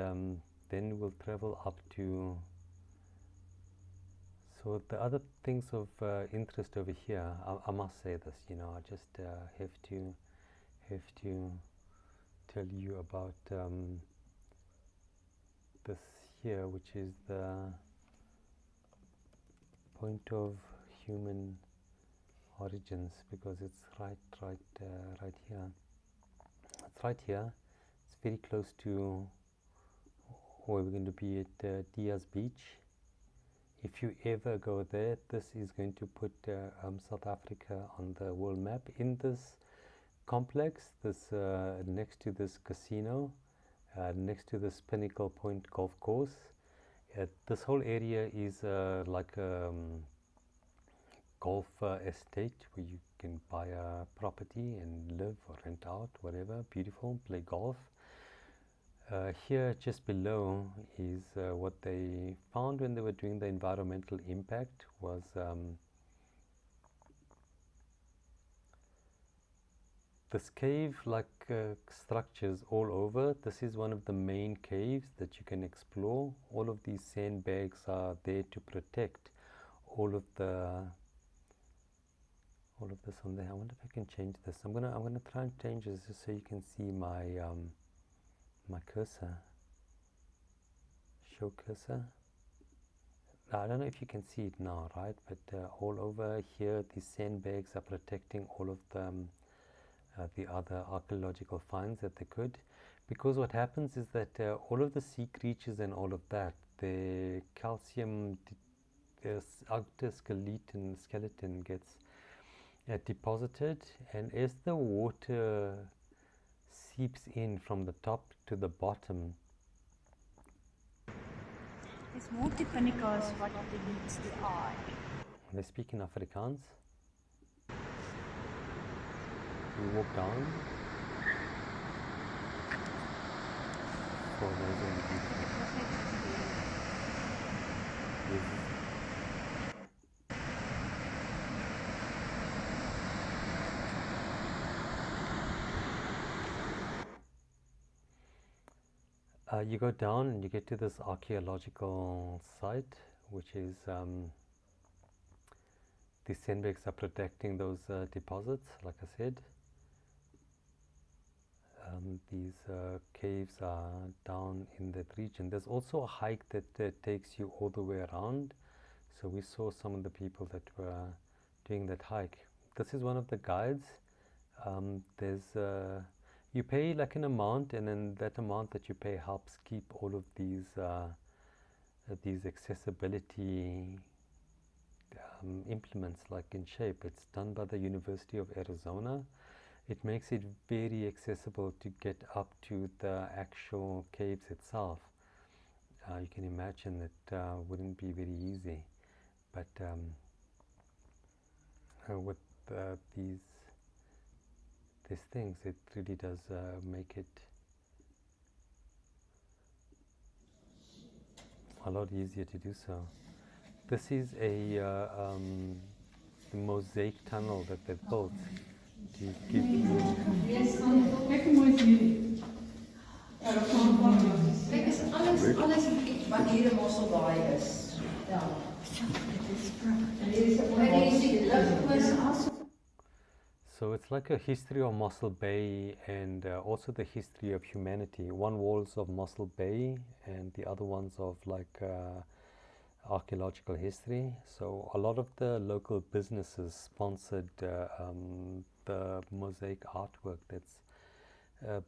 then we'll travel up to. So the other things of interest over here, I must say this, you know, I just have have to tell you about this here, which is the point of human origins, because it's right here. It's right here. It's very close to where we're going to be at Diaz Beach. If you ever go there, this is going to put South Africa on the world map. In this complex, this next to this casino, next to this Pinnacle Point golf course, this whole area is like a golf estate where you can buy a property and live or rent out, whatever, beautiful, play golf. Here just below is what they found when they were doing the environmental impact was this cave-like structures all over. This is one of the main caves that you can explore. All of these sandbags are there to protect all of this on there. I wonder if I can change this. I'm gonna try and change this just so you can see my my cursor. Show cursor. I don't know if you can see it now, right? But all over here, these sandbags are protecting all of the other archaeological finds that they could. Because what happens is that all of the sea creatures and all of that, the calcium, the outer skeleton gets deposited, and as the water seeps in from the top to the bottom. Dis multipinnikas wat meets die eye. They speak in Afrikaans. We walk down. For those in you go down and you get to this archaeological site, which is the sandbags are protecting those deposits, like I said. These caves are down in that region. There's also a hike that takes you all the way around. So we saw some of the people that were doing that hike. This is one of the guides. You pay like an amount, and then that amount that you pay helps keep all of these accessibility implements like in shape. It's done by the University of Arizona. It makes it very accessible to get up to the actual caves itself. You can imagine it wouldn't be very easy, but with these things, it really does make it a lot easier to do so. This is a mosaic tunnel that they've built to give you. Alles wat hier 'n mosselbaai is. Ja. So it's like a history of Mossel Bay and also the history of humanity. One wall's of Mossel Bay and the other one's of like archaeological history. So a lot of the local businesses sponsored the mosaic artwork that's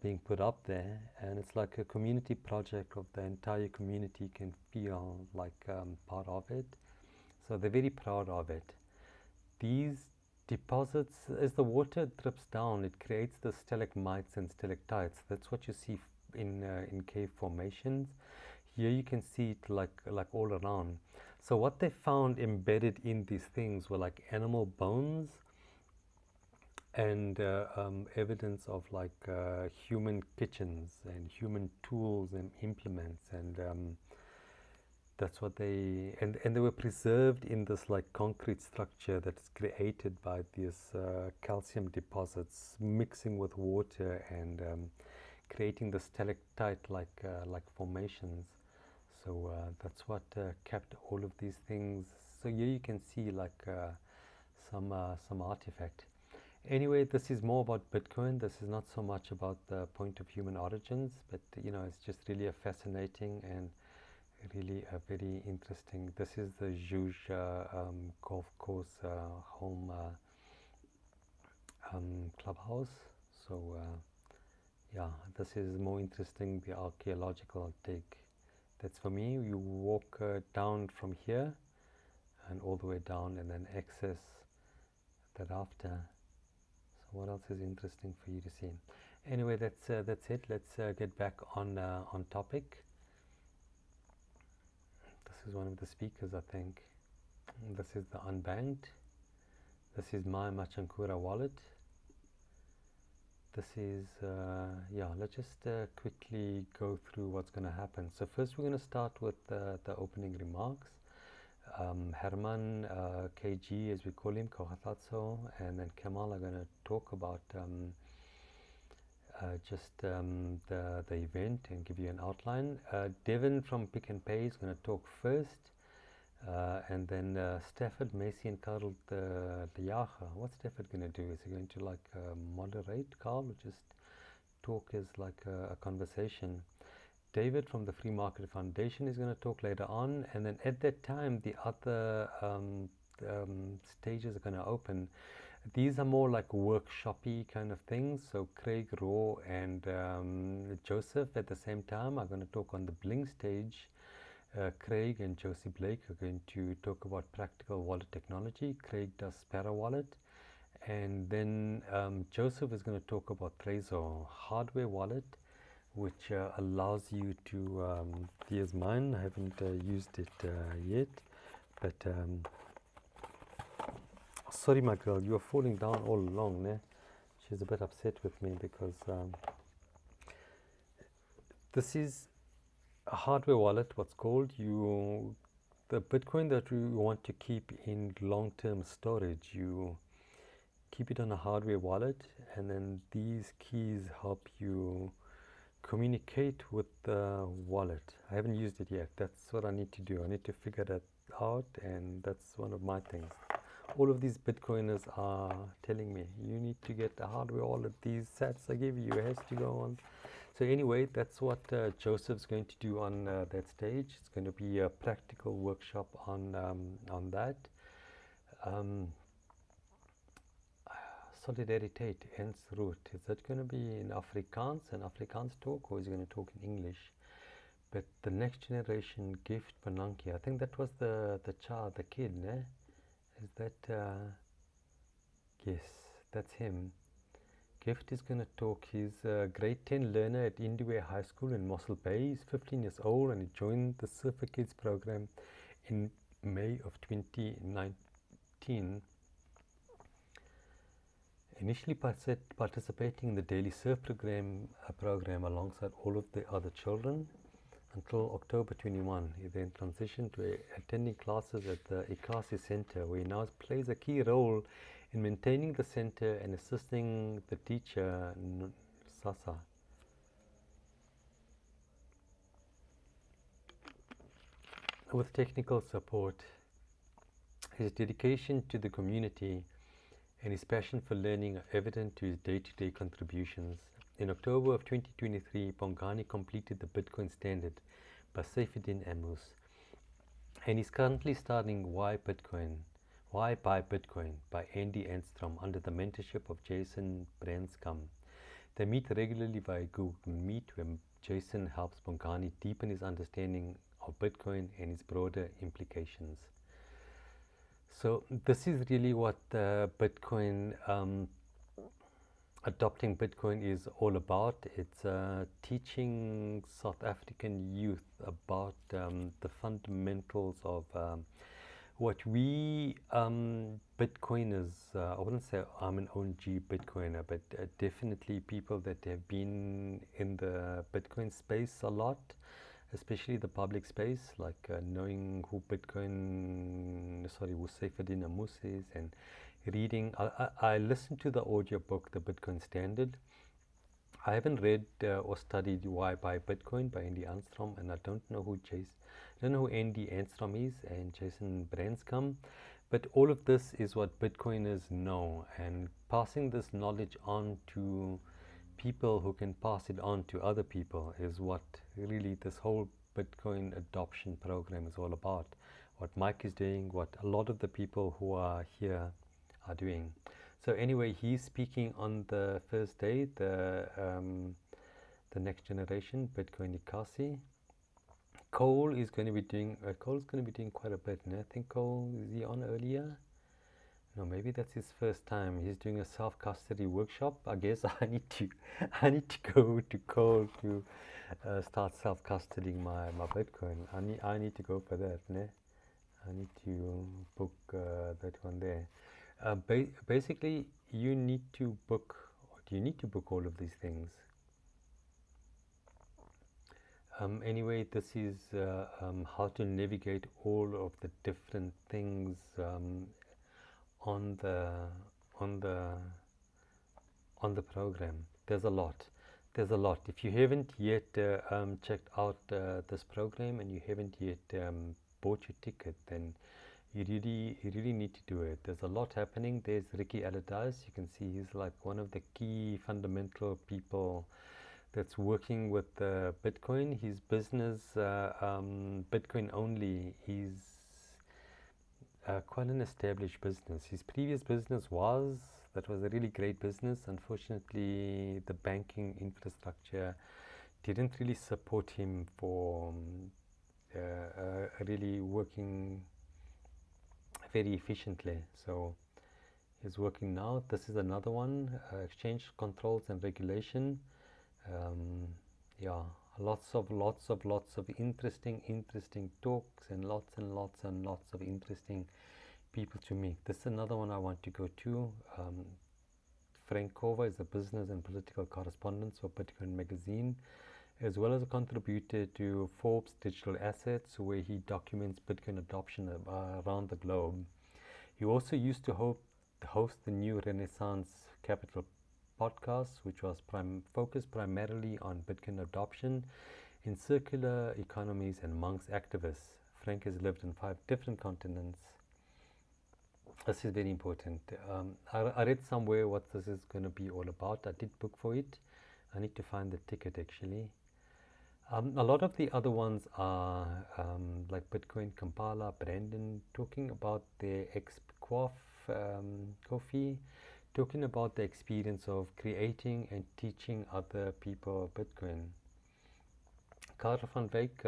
being put up there, and it's like a community project of the entire community can feel like part of it. So they're very proud of it. These deposits, as the water drips down, it creates the stalagmites and stalactites. That's what you see in cave formations. Here you can see it like all around. So what they found embedded in these things were like animal bones and evidence of like human kitchens and human tools and implements, and that's what they and they were preserved in this like concrete structure that's created by these calcium deposits mixing with water and creating the stalactite like formations. So that's what kept all of these things. So here you can see like some artifact. Anyway, this is more about Bitcoin. This is not so much about the point of human origins, but it's just really a fascinating and really a very interesting. This is the Zhuge golf course home clubhouse. So yeah, this is more interesting, the archaeological dig. That's for me. You walk down from here and all the way down, and then access that after. So what else is interesting for you to see? Anyway, that's it. Let's get back on topic. This is one of the speakers, I think. This is the Unbanked. This is my Machankura wallet. This is, yeah, let's just quickly go through what's going to happen. So first we're going to start with the opening remarks. Herman, KG as we call him, Kohatatso, and then Kemal are going to talk about just the event and give you an outline. Devin from Pick and Pay is going to talk first. And then Stafford, Macy, and Carl the Yaha. What's Stafford going to do? Is he going to like moderate Carl, or just talk as like a conversation? David from the Free Market Foundation is going to talk later on, and then at that time the other stages are going to open. These are more like workshopy kind of things. So Craig, Raw, and Joseph at the same time are going to talk on the Bling stage. Craig and Josie Blake are going to talk about practical wallet technology. Craig does Sparrow Wallet, and then Joseph is going to talk about Trezor hardware wallet, which allows you to, here's mine, I haven't used it yet, but sorry my girl, you are falling down all along there. She's a bit upset with me because this is a hardware wallet, what's called. The Bitcoin that you want to keep in long-term storage, you keep it on a hardware wallet, and then these keys help you communicate with the wallet. I haven't used it yet. That's what I need to do. I need to figure that out, and that's one of my things. All of these Bitcoiners are telling me, you need to get a hardware wallet. These sats I give you has to go on. So anyway, that's what Joseph's going to do on that stage. It's going to be a practical workshop on that. Solidariteit, ens root. Is that going to be in Afrikaans, an Afrikaans talk, or is he going to talk in English? But the next generation gift Pananki, I think that was the child, the kid, ne? Is that, yes, that's him. Gift is going to talk. He's a grade 10 learner at Indieware High School in Mossel Bay. He's 15 years old, and he joined the Surfer Kids program in May of 2019. Initially participating in the daily surf program alongside all of the other children until October 21. He then transitioned to attending classes at the Ikasi Center, where he now plays a key role in maintaining the center and assisting the teacher, Sasa. With technical support. His dedication to the community and his passion for learning are evident to his day-to-day contributions. In October of 2023, Bongani completed the Bitcoin Standard by Saifuddin Amos, and he's currently starting Why Buy Bitcoin by Andy Enstrom under the mentorship of Jason Branscombe. They meet regularly via Google Meet, where Jason helps Bongani deepen his understanding of Bitcoin and its broader implications. So this is really what Bitcoin, adopting Bitcoin is all about. It's teaching South African youth about the fundamentals of what we Bitcoiners, I wouldn't say I'm an OG Bitcoiner, but definitely people that have been in the Bitcoin space a lot, especially the public space, like knowing who Saifuddin Amos is, and reading. I listened to the audio book, The Bitcoin Standard. I haven't read or studied Why Buy Bitcoin by Andy Enstrom, and I don't know who Andy Enstrom is and Jason Branscombe, But all of this is what Bitcoiners know, and passing this knowledge on to people who can pass it on to other people is what really this whole Bitcoin adoption program is all about. What Mike is doing, what a lot of the people who are here are doing. So anyway, he's speaking on the first day, the next generation Bitcoin Ikasi. Cole is going to be doing quite a bit. And I think Cole, is he on earlier? No, maybe that's his first time. He's doing a self-custody workshop. I guess I need to go to Cole to start self-custodying my Bitcoin. I need to go for that, ne? I need to book that one there. Basically, you need to book. Do you need to book all of these things? Anyway, this is how to navigate all of the different things on the program. There's a lot. If you haven't yet checked out this program and you haven't yet bought your ticket, then you really need to do it. There's a lot happening. There's Ricky Allardyce. You can see he's like one of the key fundamental people that's working with Bitcoin. His business, Bitcoin only, is quite an established business. His previous business was a really great business. Unfortunately, the banking infrastructure didn't really support him for really working very efficiently. So he's working now. This is another one, exchange controls and regulation. Yeah, lots of interesting talks and lots of interesting people to meet. This is another one I want to go to. Frank Kova is a business and political correspondent for Bitcoin magazine, as well as a contributor to Forbes Digital Assets, where he documents Bitcoin adoption around the globe. He also used to host the New Renaissance Capital podcast, which was focused primarily on Bitcoin adoption in circular economies and amongst activists. Frank has lived in 5 different continents. This is very important. I read somewhere what this is going to be all about. I did book for it. I need to find the ticket actually. A lot of the other ones are like Bitcoin Kampala, Brandon, talking about their Kofi, talking about the experience of creating and teaching other people Bitcoin. Carl van Wyk,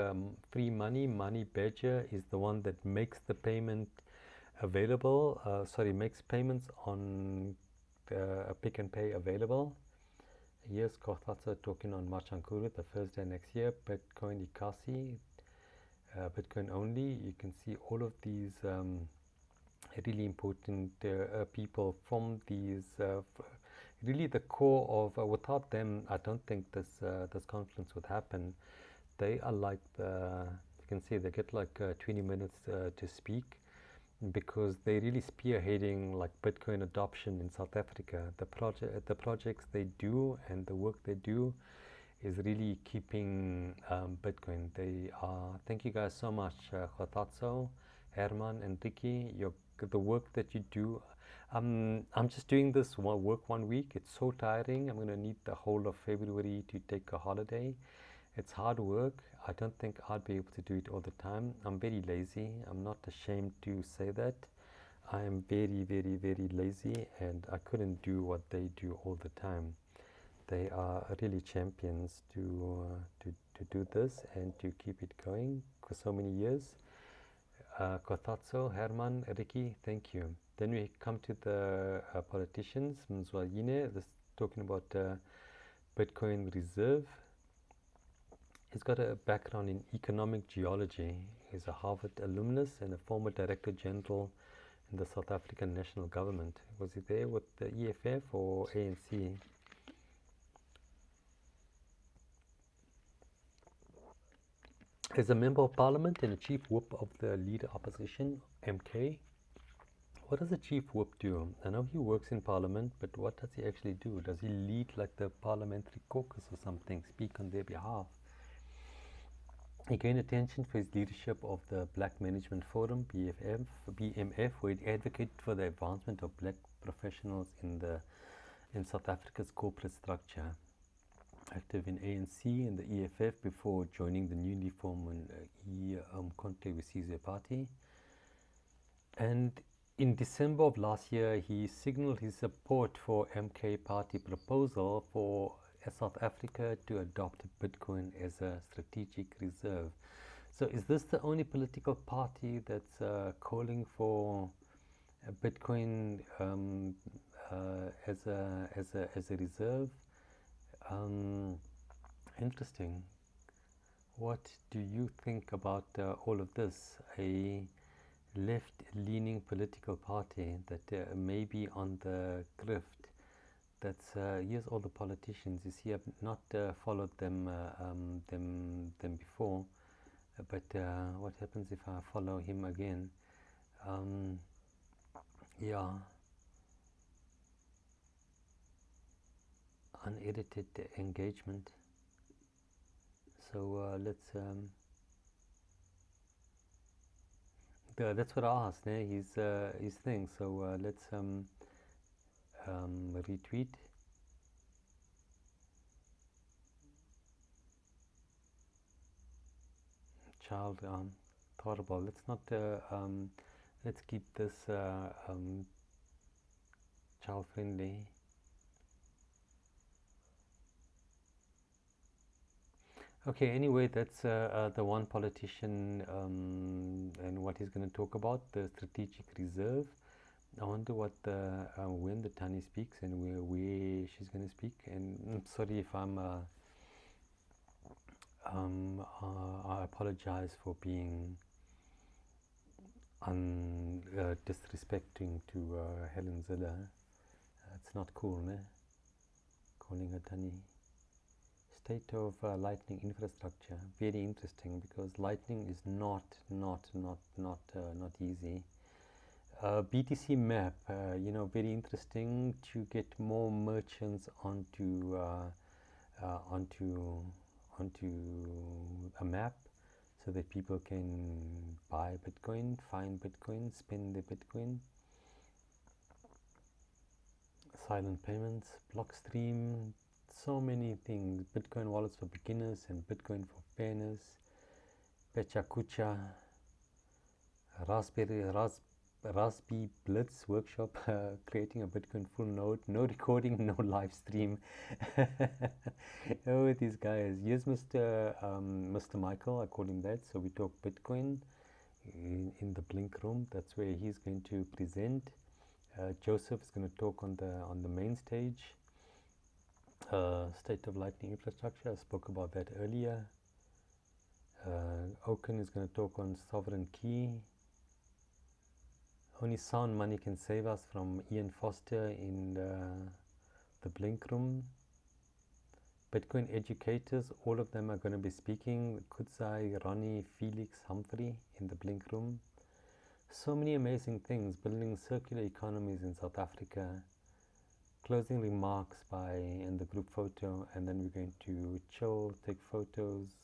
Free Money Badger is the one that makes the payment available, makes payments on Pick and Pay available. Here's Kothatsa talking on Machankuru, the first day next year. Bitcoin Ikasi, Bitcoin only. You can see all of these really important people from these, really the core of, without them, I don't think this conference would happen. They are like, you can see they get like 20 minutes to speak, because they're really spearheading like Bitcoin adoption in South Africa. The projects they do and the work they do is really keeping Bitcoin. They are, thank you guys so much, Kothatso, Herman and Ricky, the work that you do. I'm just doing this work 1 week. It's so tiring. I'm going to need the whole of February to take a holiday. It's hard work. I don't think I'd be able to do it all the time. I'm very lazy. I'm not ashamed to say that. I am very lazy, and I couldn't do what they do all the time. They are really champions to do this and to keep it going for so many years. Kothatso, Herman, Ricky, thank you. Then we come to the politicians. Mzwayine, this talking about Bitcoin Reserve. He's got a background in economic geology. He's a Harvard alumnus and a former Director General in the South African National Government. Was he there with the EFF or ANC? He's a Member of Parliament and a Chief Whip of the Leader Opposition, MK. What does a Chief Whip do? I know he works in Parliament, but what does he actually do? Does he lead like the Parliamentary Caucus or something, speak on their behalf? He gained attention for his leadership of the Black Management Forum, BMF, where he advocated for the advancement of black professionals in South Africa's corporate structure. Active in ANC and the EFF before joining the newly formed Conte Wesizwe party. And in December of last year, he signaled his support for MK party proposal for South Africa to adopt Bitcoin as a strategic reserve. So is this the only political party that's calling for Bitcoin as a reserve? Interesting. What do you think about all of this? A left-leaning political party that may be on the grift. That's here's all the politicians. You see, I've not followed them before, but what happens if I follow him again? Yeah, unedited engagement. So let's. That's what I asked. His thing. So let's retweet. Child, horrible. Let's not. Let's keep this child friendly. Okay, anyway, that's the one politician and what he's going to talk about, the strategic reserve. I wonder what when the Tani speaks and where she's going to speak. And I'm sorry if I apologize for being disrespecting to Helen Ziller. It's not cool, ne? Calling her Tani. State of lightning infrastructure, very interesting, because lightning is not easy. BTC map, very interesting to get more merchants onto a map, so that people can buy Bitcoin, find Bitcoin, spend their Bitcoin. Silent payments, Blockstream. So many things. Bitcoin wallets for beginners and Bitcoin for fairness. Pechakucha, Raspberry Blitz workshop, creating a Bitcoin full node. No recording, no live stream. Oh, these guys. Here's Mr. Michael. I call him that. So we talk Bitcoin in the Blink room. That's where he's going to present. Joseph is going to talk on the main stage. State of lightning infrastructure, I spoke about that earlier. Oaken is going to talk on sovereign key. Only sound money can save us, from Ian Foster in the Blink room. Bitcoin educators, all of them are going to be speaking. Kudzai, Ronnie, Felix, Humphrey in the Blink room. So many amazing things, building circular economies in South Africa. Closing remarks and the group photo, and then we're going to chill, take photos,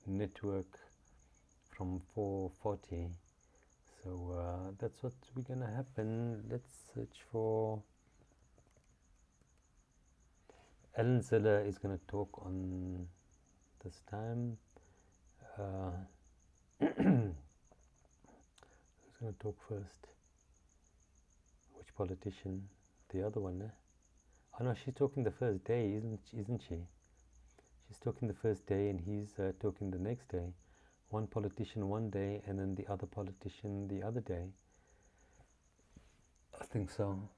network from 4:40. So that's what's gonna happen. Let's search for Ellen Ziller is gonna talk on this time. Who's gonna talk first? Which politician? The other one, eh? Oh no, she's talking the first day, isn't she? She's talking the first day, and he's talking the next day. One politician one day, and then the other politician the other day. I think so.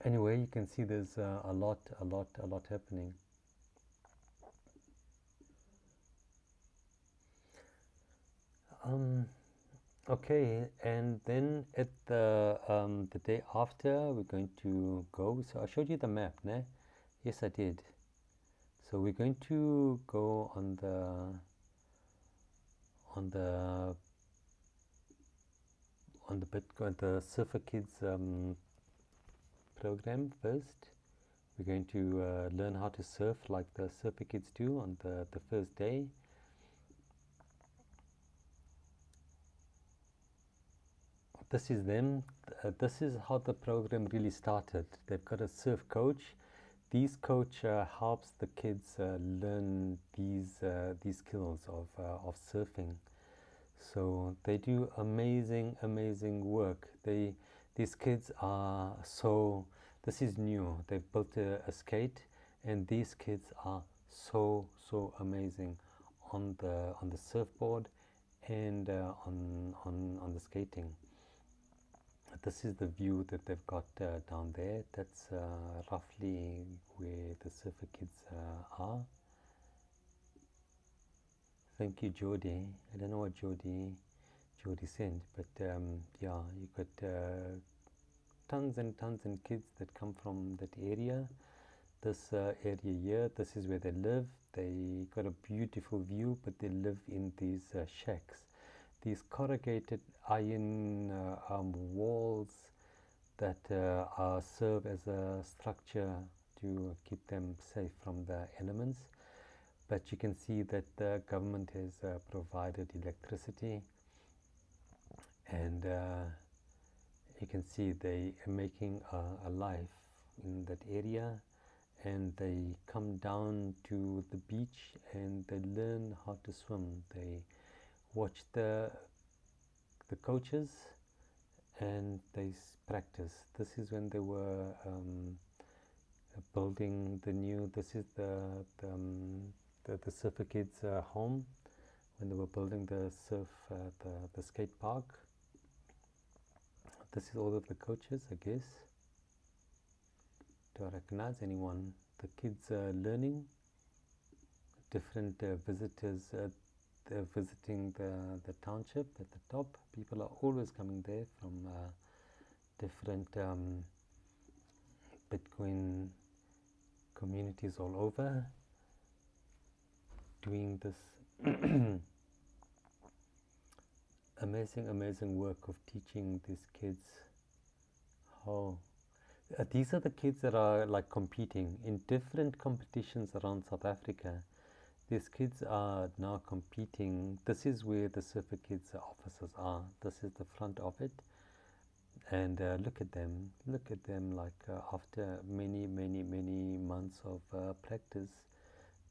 Anyway, you can see there's a lot happening. Okay, and then at the day after, we're going to go. So I showed you the map, ne? Yes, I did. So we're going to go on Bitcoin, the Surfer Kids program first. We're going to learn how to surf like the Surfer Kids do on the first day. this is them. This is how the program really started. They've got a surf coach. This coach helps the kids learn these skills of surfing. So they do amazing work. These kids are so. This is new. They've built a skate, and these kids are so amazing on the surfboard and on the skating. This is the view that they've got down there. That's roughly where the surfer kids are. Thank you, Jody. I don't know what Jody sent, but yeah, you got tons and kids that come from that area. This area here, this is where they live. They got a beautiful view, but they live in these shacks. These corrugated iron walls that serve as a structure to keep them safe from the elements. But you can see that the government has provided electricity, and you can see they are making a life in that area, and they come down to the beach and they learn how to swim. They watch the coaches and they practice. This is when they were building the new. This is the surfer kids home when they were building the the skate park. This is all of the coaches, I guess. Do I recognize anyone? The kids are learning. Different visitors. They're visiting the township at the top. People are always coming there from different Bitcoin communities all over, doing this amazing work of teaching these kids how. These are the kids that are like competing in different competitions around South Africa. These kids are now competing. This is where the surfer kids offices are. This is the front of it, and look at them like after many months of practice,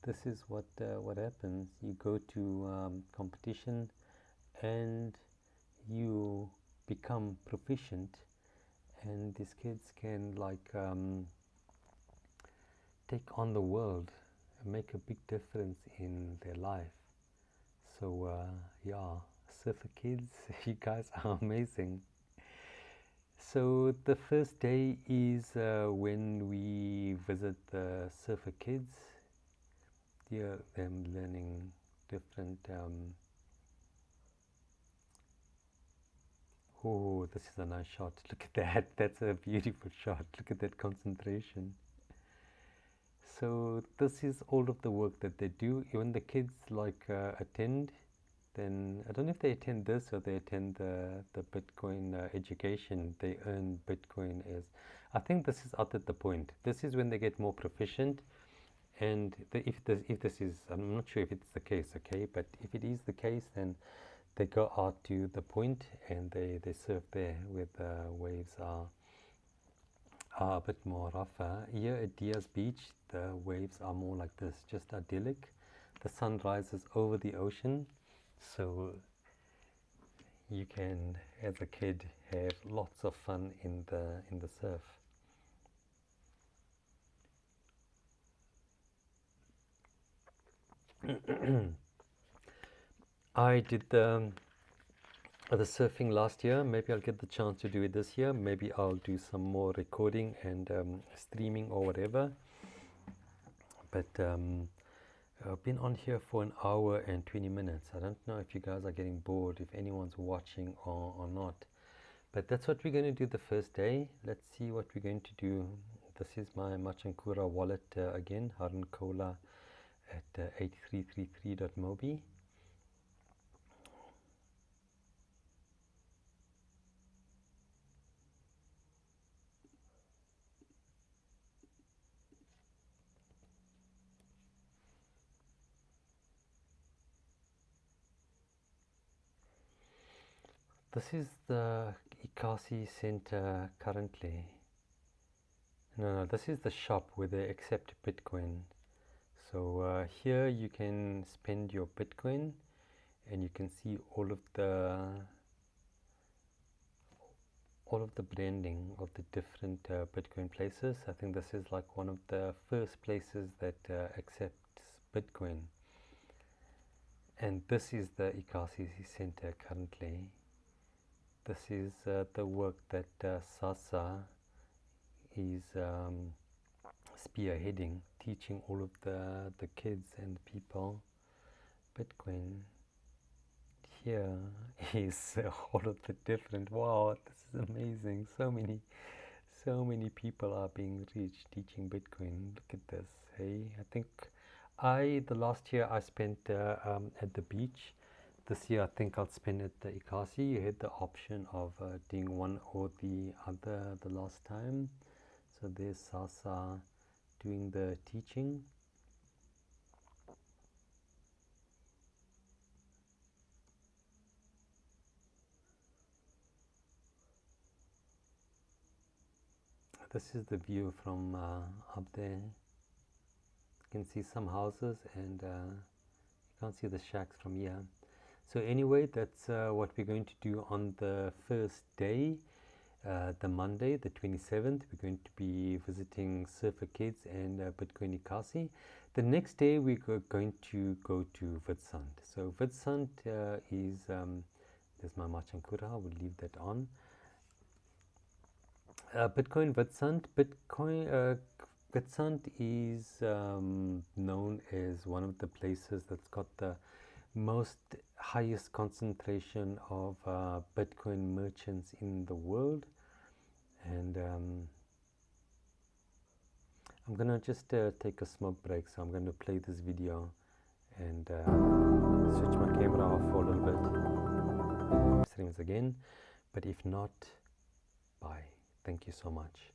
this is what happens. You go to competition and you become proficient, and these kids can like take on the world and make a big difference in their life. So yeah, surfer kids, you guys are amazing. So the first day is when we visit the surfer kids. Here them learning different oh, this is a nice shot. Look at that. That's a beautiful shot. Look at that concentration. So this is all of the work that they do. When the kids like attend, then I don't know if they attend this or they attend the Bitcoin education. They earn Bitcoin as, I think this is out at the point. This is when they get more proficient. And if this is, I'm not sure if it's the case, okay, but if it is the case, then they go out to the point and they surf there where the waves are a bit more rougher. Here at Diaz Beach, the waves are more like this, just idyllic. The sun rises over the ocean, so you can, as a kid, have lots of fun in the surf. I did the surfing last year. Maybe I'll get the chance to do it this year. Maybe I'll do some more recording and streaming or whatever. But I've been on here for an hour and 20 minutes. I don't know if you guys are getting bored, if anyone's watching or not. But that's what we're going to do the first day. Let's see what we're going to do. This is my Machankura wallet again, Harun Kola at 8333.mobi. This is the Ikasi Center currently. No, this is the shop where they accept Bitcoin. So here you can spend your Bitcoin, and you can see all of the branding of the different Bitcoin places. I think this is like one of the first places that accepts Bitcoin. And this is the Ikasi Center currently. This is the work that Sasa is spearheading, teaching all of the kids and people Bitcoin. Here is all of the different, wow, this is amazing. So many people are being reached teaching Bitcoin. Look at this. Hey, I think the last year I spent at the beach. This year I think I'll spend at the Ikasi. You had the option of doing one or the other the last time. So there's Sasa doing the teaching. This is the view from up there. You can see some houses, and you can't see the shacks from here. So anyway, that's what we're going to do on the first day, the Monday, the 27th. We're going to be visiting Surfer Kids and Bitcoin Ikasi. The next day, we're going to go to Witstrand. So Witstrand is, there's my Machankura, I will leave that on. Bitcoin Witstrand. Witstrand is known as one of the places that's got the highest concentration of Bitcoin merchants in the world. And I'm gonna just take a smoke break, so I'm going to play this video and switch my camera off for a little bit. Streams again, but if not, bye. Thank you so much.